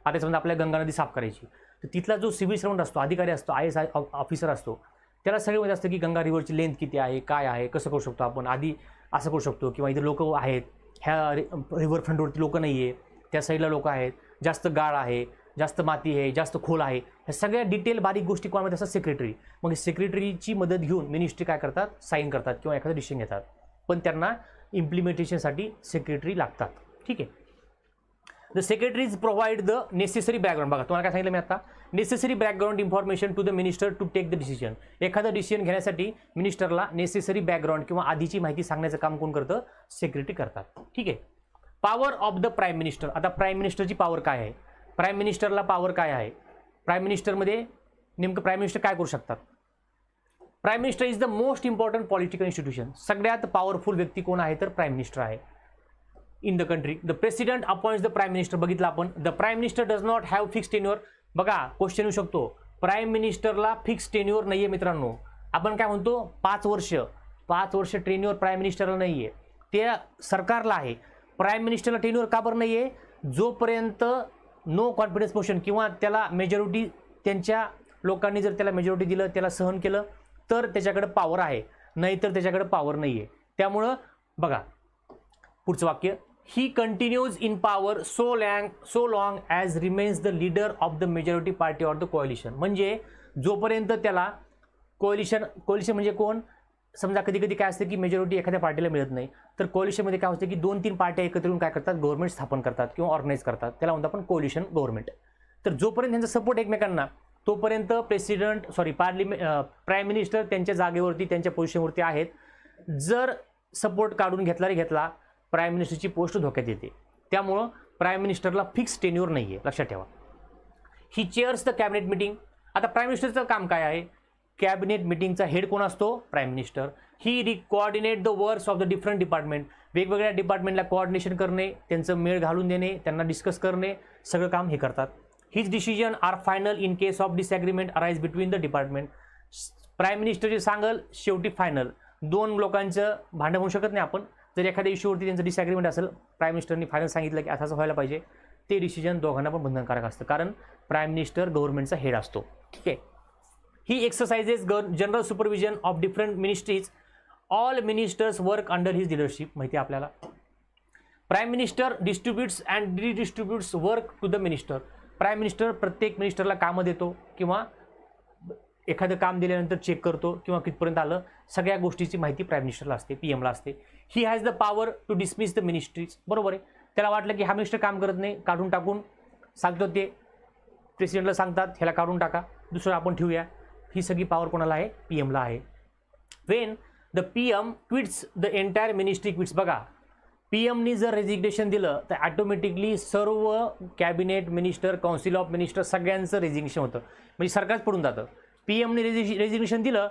आता समजा आपल्या गंगा नदी साफ करायची, तर तिथला जो सिव्हिल सर्वंट असतो, अधिकारी असतो, IAS ऑफिसर असतो, त्याला सगळं माहिती असतं की गंगा रिव्हरची लेंथ किती आहे, काय आहे, कसं करू शकतो आपण, आधी असं करू शकतो, किंवा इथे लोक आहेत, ह्या रिव्हरफ्रंटवरती लोक नाही आहे, त्या साईडला लोक आहेत, जास्त गाळ आहे, जास्त माती आहे, जास्त खोल आहे, ह्या सगळ्या डिटेल बारीक गोष्टी कोणामध्ये असतात? सेक्रेटरी. मग सेक्रेटरीची मदत घेऊन मिनिस्ट्री काय करतात? साईन करतात किंवा एखादं डिसिजन घेतात. पण त्यांना इम्प्लिमेंटेशनसाठी सेक्रेटरी लागतात. ठीक आहे. The secretaries provide the necessary background. बघा, तुम्हाला काय सांगितलं मी आता? Necessary background information to the minister to take the decision. एखादं डिसिजन घेण्यासाठी मिनिस्टरला नेसेसरी बॅकग्राऊंड किंवा आधीची माहिती सांगण्याचं काम कोण करतं? सेक्रेटरी करतात. ठीक आहे. Power of the prime minister. आता प्राईम मिनिस्टरची पॉवर काय आहे? प्राईम मिनिस्टरला पॉवर काय आहे? प्राईम मिनिस्टरमध्ये नेमकं प्राईम मिनिस्टर काय करू शकतात? Prime minister is the most important political institution. सगळ्यात पॉवरफुल व्यक्ती कोण आहे? तर प्राईम मिनिस्टर आहे in the country. The president appoints the prime minister. बघितलं आपण, the prime minister does not have fixed tenure. बघा क्वेश्चन येऊ शकतो, प्राईम मिनिस्टरला फिक्स टेन्युअर नाहीये मित्रांनो. आपण काय म्हणतो 5 वर्ष, 5 वर्ष टेन्युअर प्राईम मिनिस्टरला नाहीये, ते सरकारला आहे. प्राईम मिनिस्टरला टेन्युअर का बरं नाहीये? जोपर्यंत नो कॉन्फिडन्स मोशन किंवा त्याला मेजॉरिटी, त्यांच्या लोकांनी जर त्याला मेजॉरिटी दिलं, त्याला सहन केलं, तर त्याच्याकडे पॉवर आहे, नाहीतर त्याच्याकडे पॉवर नाहीये. त्यामुळं बघा पुढचं वाक्य, ही continues in power so long as remains the leader of the majority party or the coalition. म्हणजे जोपर्यंत त्याला कोअलिशन म्हणजे कोण, समजा कधी कधी काय असतं की मेजॉरिटी एखाद्या पार्टीला मिळत नाही, तर कोअलिशनमध्ये काय होतं की 2-3 पार्ट्या एकत्र येऊन काय करतात, गव्हर्नमेंट स्थापन करतात किंवा ऑर्गनाईज करतात, त्याला म्हणतो आपण कोअलिशन गव्हर्नमेंट. तर जोपर्यंत त्यांचा सपोर्ट एकमेकांना, तोपर्यंत प्राईम मिनिस्टर त्यांच्या जागेवरती, त्यांच्या पोझिशनवरती आहेत. जर सपोर्ट काढून घेतला प्राईम मिनिस्टरची पोस्ट धोक्यात येते. त्यामुळं प्राईम मिनिस्टरला फिक्स टेन्युअर नाहीये, लक्षात ठेवा. ही चेअर्स द कॅबिनेट मीटिंग. आता प्राईम मिनिस्टरचं काम काय आहे? कॅबिनेट मीटिंगचा हेड कोण असतो? Prime minister. He coordinate the works of the different department. वेगवेगळ्या डिपार्टमेंटला कोऑर्डिनेशन करणे, त्यांचं मेळ घालून देणे, त्यांना डिस्कस करणे, सगळं काम हे करतात. His decision are final in case of disagreement arise between the department. Prime minister जे सांगल शेवटी फायनल. 2 लोकांचं भांडण होऊ शकत नाही. आपण जर एखाद्या इश्यूवरती त्यांचं डिसएग्रीमेंट असेल, प्राईम मिनिस्टरनी फायनल सांगितलं की असं व्हायला पाहिजे, ते डिसिजन दोघांना पण बंधनकारक असतं, कारण प्राईम मिनिस्टर गव्हर्नमेंटचा हेड असतो. ठीक आहे. He exercises general supervision of different ministries. All ministers work under his leadership. माहिती आहे आपल्याला. Prime minister distributes and redistributes work to the minister. Prime minister प्रत्येक मिनिस्टरला कामं देतो किंवा एखादं काम दिल्यानंतर चेक करतो किंवा कितपर्यंत आलं, सगळ्या गोष्टीची माहिती प्राईम मिनिस्टरला असते, पीएमला असते. He has the power to dismiss the ministries. बरोबर आहे. त्याला वाटलं की हा मिनिस्टर काम करत नाही, काढून टाकून सांगतो, ते प्रेसिडेंटला सांगतात ह्याला काढून टाका, दुसरं आपण ठेवूया. ही सगळी पॉवर कोणाला आहे? पीएमला आहे. Wien the PM quits the entire ministry quits. बघा पीएमनी जर रेजिग्नेशन दिलं तर ऑटोमॅटिकली सर्व cabinet minister, council of minister सगळ्यांचं रेजिग्नेशन होतं, म्हणजे सरकारच पडून जातं. पीएमने रेजिग्नेशन दिलं,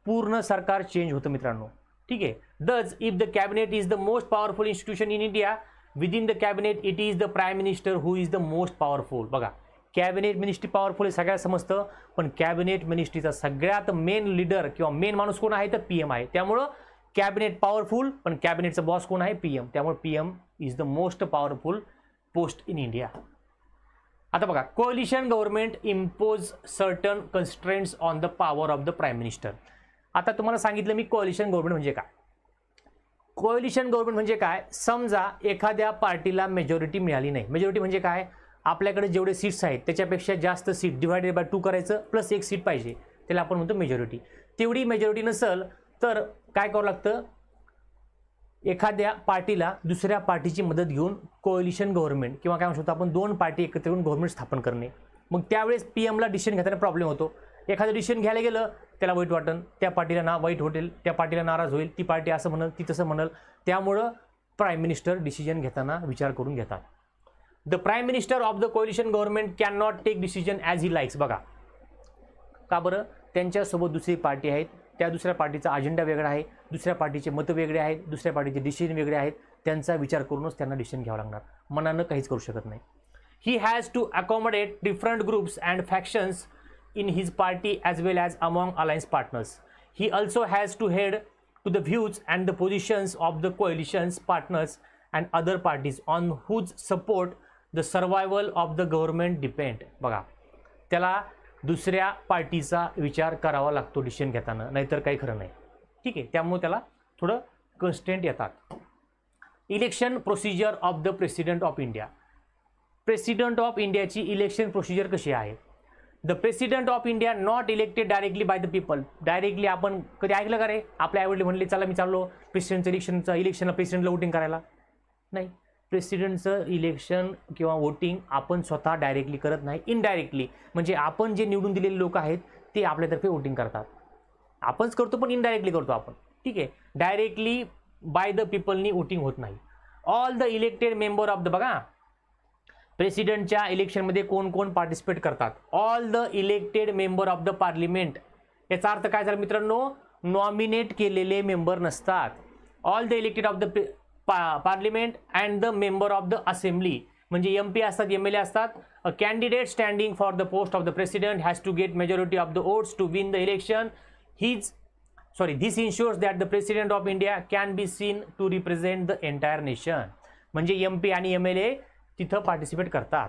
पूर्ण सरकार चेंज होतं मित्रांनो. ठीक आहे. दज if the cabinet is the most powerful institution in India, within the cabinet it is the prime minister who is the most powerful. बघा कॅबिनेट मिनिस्ट्री पॉवरफुल सगळ्यात समजतं, पण कॅबिनेट मिनिस्ट्रीचा सगळ्यात मेन लीडर किंवा मेन माणूस कोण आहे? तर पीएम आहे. त्यामुळं कॅबिनेट पॉवरफुल, पण कॅबिनेटचा बॉस कोण आहे? पीएम. त्यामुळे PM is the most powerful post in India. आता बघा, coalition government impose certain constraints on the power of the prime minister. आता तुम्हाला सांगितलं मी कोअलिशन गव्हर्नमेंट म्हणजे काय. कोअलिशन गव्हर्नमेंट म्हणजे काय? समजा एखाद्या पार्टीला मेजॉरिटी मिळाली नाही. मेजॉरिटी म्हणजे काय? आपल्याकडे जेवढे सीट्स आहेत त्याच्यापेक्षा जास्त सीट डिवायडेड बाय 2 करायचं, प्लस 1 सीट पाहिजे, त्याला आपण म्हणतो मेजॉरिटी. तेवढी मेजॉरिटी नसेल तर काय करावं लागतं? एखाद्या पार्टीला दुसऱ्या पार्टीची मदत घेऊन कोअलिशन गव्हर्नमेंट किंवा काय म्हणू शकतो आपण 2 पार्टी एकत्र येऊन गव्हर्नमेंट स्थापन करणे. मग त्यावेळेस पीएमला डिसिजन घेताना प्रॉब्लेम होतो. एखादं डिसिजन घ्यायला गेलं त्याला वाईट वाटेल, त्या पार्टीला वाईट होईल, त्या पार्टीला नाराज होईल, ती पार्टी असं म्हणल, ती तसं म्हणल. त्यामुळं प्राईम मिनिस्टर डिसिजन घेताना विचार करून घेतात. The prime minister of the coalition government can not take decision as he likes. बघा का बरं? त्यांच्यासोबत दुसरी पार्टी आहेत, त्या दुसऱ्या पार्टीचा अजेंडा वेगळा आहे, दुसऱ्या पार्टीचे मतं वेगळे आहेत, दुसऱ्या पार्टीचे डिसिजन वेगळे आहेत, त्यांचा विचार करूनच त्यांना डिसिजन घ्यावं लागणार, मनानं काहीच करू शकत नाही. He has to accommodate different groups and factions in his party as well as among alliance partners. He also has to head to the views and the positions of the coalition's partners and other parties on whose support the survival of the government depend. बघा त्याला दुसऱ्या पार्टीचा विचार करावा लागतो decision घेताना, नाहीतर काही खरं नाही. ठीक आहे. त्यामुळे त्याला थोडं कन्स्टेंट येतात. Election procedure of the president of India. President of इंडियाची इलेक्शन प्रोसिजर कशी आहे? The president of India not elected directly by the people. Directly आपण कधी ऐकलं का रे आपल्या आईवडील म्हणले चला मी चाललो प्रेसिडेंटचं इलेक्शनला प्रेसिडेंटला वोटिंग करायला? नाही. प्रेसिडेंटचं इलेक्शन किंवा वोटिंग आपण स्वतः डायरेक्टली करत नाही, इनडायरेक्टली. म्हणजे आपण जे निवडून दिलेले लोक आहेत ते आपल्यातर्फे वोटिंग करतात. आपणच करतो पण इनडायरेक्टली करतो आपण. ठीक आहे. डायरेक्टली बाय द पीपलनी वोटिंग होत नाही. All the elected member of the, बघा प्रेसिडेंटच्या इलेक्शनमध्ये कोण कोण पार्टिसिपेट करतात? All the elected member of the parliament. याचा अर्थ काय झाला मित्रांनो? नॉमिनेट केलेले मेंबर नसतात. All the elected of the parliament and the member of the assembly. म्हणजे MP असतात, MLA असतात. A candidate standing for the post of the president has to get majority of the votes to win the election. This ensures that the President of India can be seen to represent the entire nation. म्हणजे MP आणि MLA तिथं participate करतात.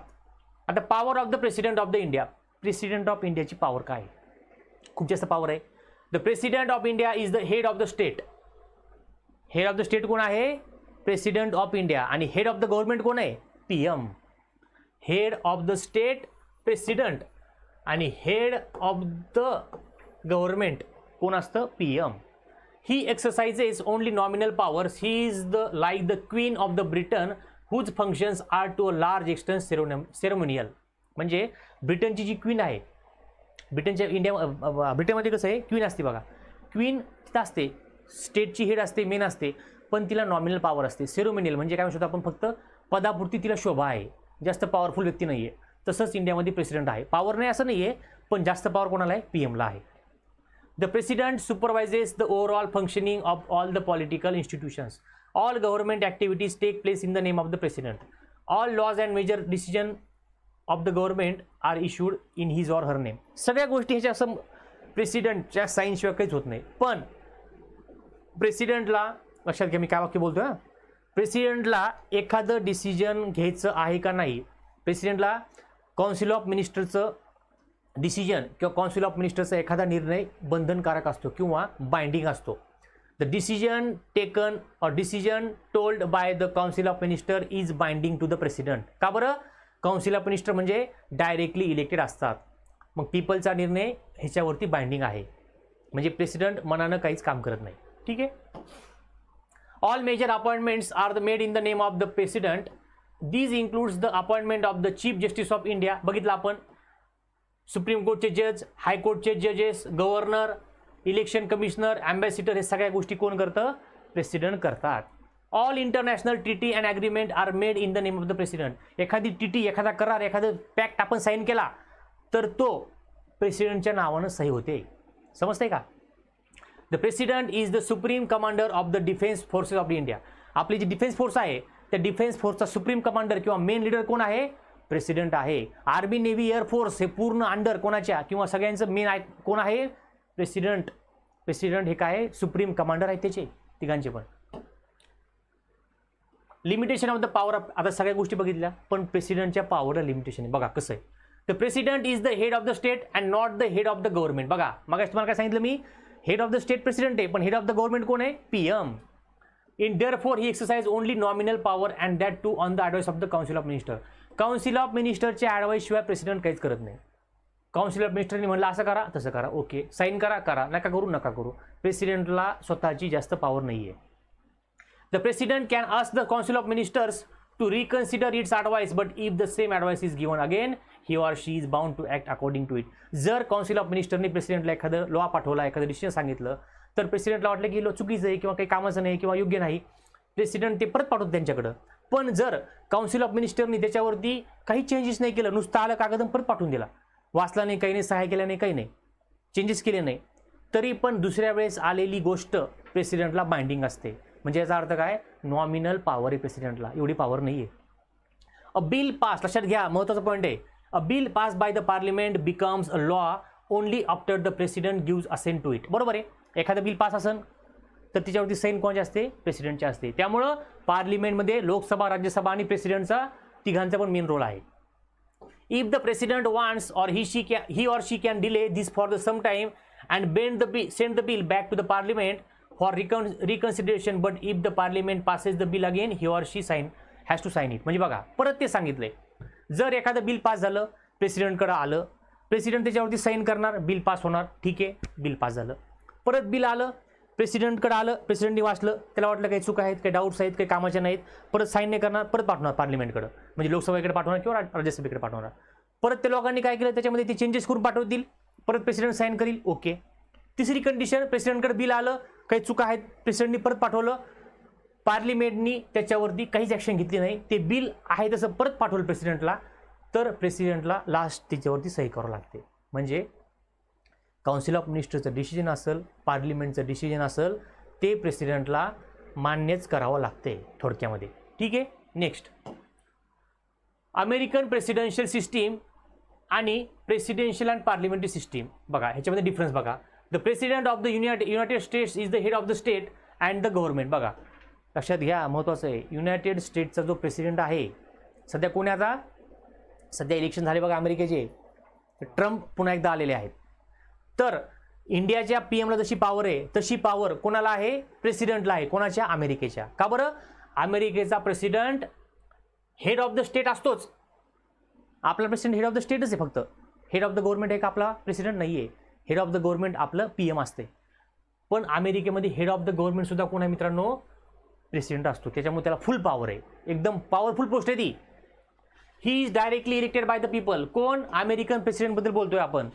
आता power of the president of the India. President of इंडियाची power काय आहे? खूप जास्त पॉवर आहे. The president of India is the head of the state. Head of the state कोण आहे? President of India. आणि हेड ऑफ द गव्हर्नमेंट कोण आहे? PM. Head of the state president आणि हेड ऑफ द गव्हर्नमेंट कोण असतं? PM. He exercises only nominal powers. He is like the queen of the Britain whose functions are to a large extent ceremonial. म्हणजे ब्रिटनची जी queen आहे, ब्रिटनमध्ये कसं आहे, queen असते बघा. क्वीन तिथं असते, स्टेटची हेड असते, मेन असते, पण तिला नॉमिनल पॉवर असते. सेरोमोनियल म्हणजे काय म्हणतो आपण, फक्त पदापुरती तिला शोभा आहे, जास्त पॉवरफुल व्यक्ती नाही आहे. तसंच इंडियामध्ये प्रेसिडेंट आहे, पॉवर नाही असं नाही आहे, पण जास्त पॉवर कोणाला आहे? PM ला आहे. The President supervises the overall functioning of all the political institutions. All government activities take place in the name of the President. All laws and major decisions of the government are issued in his or her name. सगळ्या गोष्टी ह्याच्या असं प्रेसिडेंटच्या साईनशिवाय काहीच होत नाही. पण प्रेसिडेंटला लक्षात घ्या, मी काय वाक्य बोलतोय. प्रेसिडेंटला एखादं डिसिजन घ्यायचं आहे का नाही, प्रेसिडेंटला काउन्सिल ऑफ मिनिस्टरचं डिसिजन किंवा काउन्सिल ऑफ मिनिस्टरचा एखादा निर्णय बंधनकारक असतो किंवा बाइंडिंग असतो. The decision taken or decision told by the council of minister is binding to the president. का बरं? काउन्सिल ऑफ मिनिस्टर म्हणजे डायरेक्टली इलेक्टेड असतात, मग पीपलचा निर्णय ह्याच्यावरती बाइंडिंग आहे. म्हणजे प्रेसिडेंट मनानं काहीच काम करत नाही. ठीक आहे. All major appointments are the made in the name of the president. These includes the appointment of the chief justice of India. बघितलं आपण, सुप्रीम कोर्टचे जज, हायकोर्टचे जजेस, गव्हर्नर, इलेक्शन कमिशनर, अँबॅसिडर, हे सगळ्या गोष्टी कोण करतं? प्रेसिडेंट करतात. All international treaty and agreement are made in the name of the president. एखादी ट्रीटी, एखादा करार, एखादा पॅक्ट आपण साईन केला तर तो प्रेसिडेंटच्या नावानं सही होते. समजते का? The president is the supreme commander of the defence forces of India. आपली जी डिफेन्स फोर्स आहे त्या डिफेन्स फोर्सचा सुप्रीम कमांडर किंवा मेन लीडर कोण आहे? प्रेसिडेंट आहे. आर्मी, नेव्ही, एअरफोर्स हे पूर्ण अंडर कोणाच्या किंवा सगळ्यांचं मेन कोण आहे? प्रेसिडेंट. प्रेसिडेंट हे काय आहे? सुप्रीम कमांडर आहेत त्याचे, तिघांचे पण. Limitation of the power of, आता सगळ्या गोष्टी बघितल्या, पण प्रेसिडेंटच्या पॉवरला लिमिटेशन आहे. बघा कसं आहे. The president is the head of the state and not the head of the government. बघा मग तुम्हाला काय सांगितलं मी, head of the state president आहे, पण हेड ऑफ द गव्हर्नमेंट कोण आहे? PM. In therefore he exercise only nominal power and that too on the advice of the council of minister. Council of मिनिस्टरच्या ॲडवाइस शिवाय president काहीच करत नाही. Council of मिनिस्टरने म्हणलं असं करा, तसं करा, ओके, साईन करा, करा, नका करू, नका करू. प्रेसिडेंटला स्वतःची जास्त पॉवर नाही आहे. The president can ask the council of ministers to reconsider its advice, but if the same advice is given again he or she is bound to act according to it. जर council of मिनिस्टरने प्रेसिडेंटला एखादं law पाठवला, एखादं decision सांगितलं, तर प्रेसिडेंटला वाटलं की चुकीचं आहे किंवा काही कामाचं नाही किंवा योग्य नाही, प्रेसिडेंट ते परत पाठवतो त्यांच्याकडं. पण जर काउन्सिल ऑफ मिनिस्टरनी त्याच्यावरती काही चेंजेस नाही केलं, नुसतं आलं कागद परत पाठवून दिला, वाचला नाही, काही नाही, सहाय केला नाही, काही नाही, चेंजेस केले नाही, तरी पण दुसऱ्या वेळेस आलेली गोष्ट प्रेसिडेंटला बाइंडिंग असते. म्हणजे याचा अर्थ काय? नॉमिनल पॉवर आहे प्रेसिडेंटला, एवढी पॉवर नाही आहे. अ बिल पास, लक्षात घ्या, महत्त्वाचा पॉईंट आहे. A bill pass by the parliament becomes a law only after the president gives assent to it. बरोबर आहे. एखादं बिल पास असेल तर तिच्यावरती साईन कोणाची असते? प्रेसिडेंटची असते. त्यामुळं पार्लिमेंटमध्ये लोकसभा, राज्यसभा आणि प्रेसिडेंटचा तिघांचा पण मेन रोल आहे. इफ द प्रेसिडेंट वॉन्ट्स और he or she can delay this for some time and send the bill back to the parliament for reconsideration, but if the parliament passes the bill again he or she has to sign it. म्हणजे बघा परत ते सांगितलंय, जर एखादं bill pass झालं, प्रेसिडेंटकडे आलं, president त्याच्यावरती साईन करणार, बिल पास होणार, ठीक आहे, बिल पास झालं. परत बिल आलं, प्रेसिडेंटकडे आलं, प्रेसिडेंटने वाचलं, त्याला वाटलं काही चूक आहेत, काही डाऊट्स आहेत, काही कामाच्या नाहीत, परत साईन नाही करणार, परत पाठवणार पार्लिमेंटकडे, म्हणजे लोकसभेकडे पाठवणार किंवा राज्यसभेकडे पाठवणार. परत त्या लोकांनी काय केलं, त्याच्यामध्ये ते चेंजेस करून पाठवतील, परत प्रेसिडेंट साईन करील, ओके. तिसरी कंडिशन, प्रेसिडेंटकडे बिल आलं, काही चुका आहेत, प्रेसिडेंटनी परत पाठवलं, पार्लिमेंटनी त्याच्यावरती काहीच ॲक्शन घेतली नाही, ते बिल आहे तसं परत पाठवलं प्रेसिडेंटला, तर प्रेसिडेंटला लास्ट त्याच्यावरती सही करावं लागते. म्हणजे काउन्सिल ऑफ मिनिस्टरचं डिसिजन असेल, पार्लिमेंटचं डिसिजन असेल, ते प्रेसिडेंटला मान्यच करावं लागते थोडक्यामध्ये. ठीक आहे. नेक्स्ट, अमेरिकन प्रेसिडेन्शियल सिस्टीम आणि प्रेसिडेन्शियल अँड पार्लिमेंटरी सिस्टीम. बघा ह्याच्यामध्ये डिफरन्स बघा. The president of the United states is the head of the state and the government. बघा लक्षात घ्या, महत्त्वाचं आहे, युनायटेड स्टेट्सचा जो प्रेसिडेंट आहे सध्या कोणी, आता सध्या इलेक्शन झाले बघा अमेरिकेचे, ट्रम्प पुन्हा एकदा आलेले आहेत. तर इंडियाच्या PM ला जशी पॉवर आहे तशी पॉवर कोणाला आहे, प्रेसिडेंटला आहे. कोणाच्या, अमेरिकेच्या. का बरं, अमेरिकेचा president head of the state असतोच. आपला प्रेसिडेंट हेड ऑफ द स्टेटच आहे, फक्त हेड ऑफ द गव्हर्नमेंट आहे का आपला प्रेसिडेंट नाही आहे. हेड ऑफ द गव्हर्नमेंट आपलं PM असते. पण अमेरिकेमध्ये हेड ऑफ द गव्हर्नमेंट सुद्धा कोण आहे मित्रांनो, प्रेसिडेंट असतो. त्याच्यामुळे त्याला फुल पॉवर आहे, एकदम पॉवरफुल पोस्ट आहे ती. He is directly elected by the people. कोण, अमेरिकन प्रेसिडेंट बद्दल बोलतोय आपण.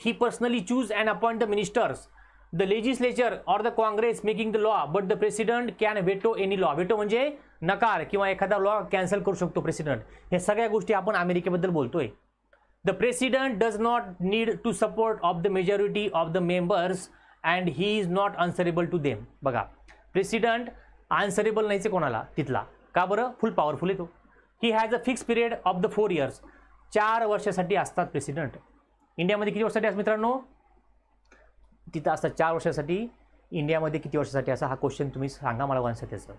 He personally choose and appoint the ministers, the legislature or the Congress making the law, but the president can veto any law. Veto म्हणजे नकार किंवा एखादा law cancel करू शकतो प्रेसिडेंट. हे सगळ्या गोष्टी आपण अमेरिकेबद्दल बोलतोय. The president does not need to support of the majority of the members and he is not answerable to them. बघा प्रेसिडेंट आन्सरेबल नाहीचे कोणाला तिथला. का बरं, फुल पॉवरफुल आहे तो. He has a fix period of the 4 years. 4 वर्षासाठी असतात प्रेसिडेंट. इंडियामध्ये किती वर्षासाठी असतात मित्रांनो, तिथं असतात 4 वर्षासाठी. इंडियामध्ये किती वर्षासाठी, असा हा क्वेश्चन तुम्ही सांगा मला आन्सर त्याचं.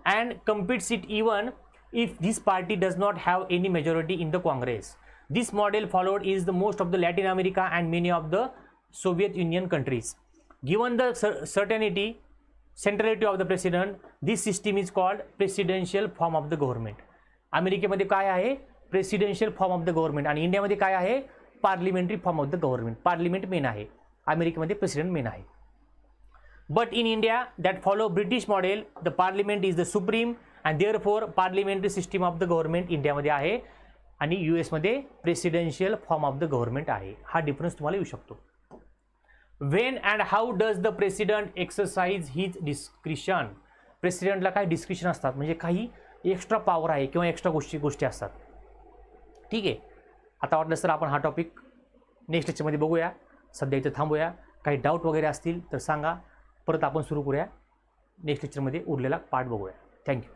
And competes it even if this party does not have any majority in the Congress. This model followed is the most of the Latin America and many of the Soviet union countries. Given the certainty centrality of the president, this system is called presidential form of the government. अमेरिकेमध्ये काय आहे, presidential form of the government. आणि इंडियामध्ये काय आहे, parliamentary form of the government. Parliament main आहे, अमेरिकेमध्ये president main आहे. But in India that follow British model, the parliament is the supreme and therefore parliamentary system of the government इंडियामध्ये आहे आणि US मध्ये presidential form of the government आहे. हा difference तुम्हाला येऊ शकतो. When and how does the president exercise his discretion? प्रेसिडेंटला काय डिस्क्रिशन असतात, म्हणजे काही एक्स्ट्रा पॉवर आहे किंवा एक्स्ट्रा गोष्टी असतात. ठीक आहे, आता वाटलं सर आपण हा टॉपिक नेक्स्ट लेक्चरमध्ये बघूया. सध्या इथं थांबूया. काही डाऊट वगैरे असतील तर सांगा, परत आपण सुरू करूया. नेक्स्ट लेक्चरमध्ये उरलेला पार्ट बघूया. थँक्यू.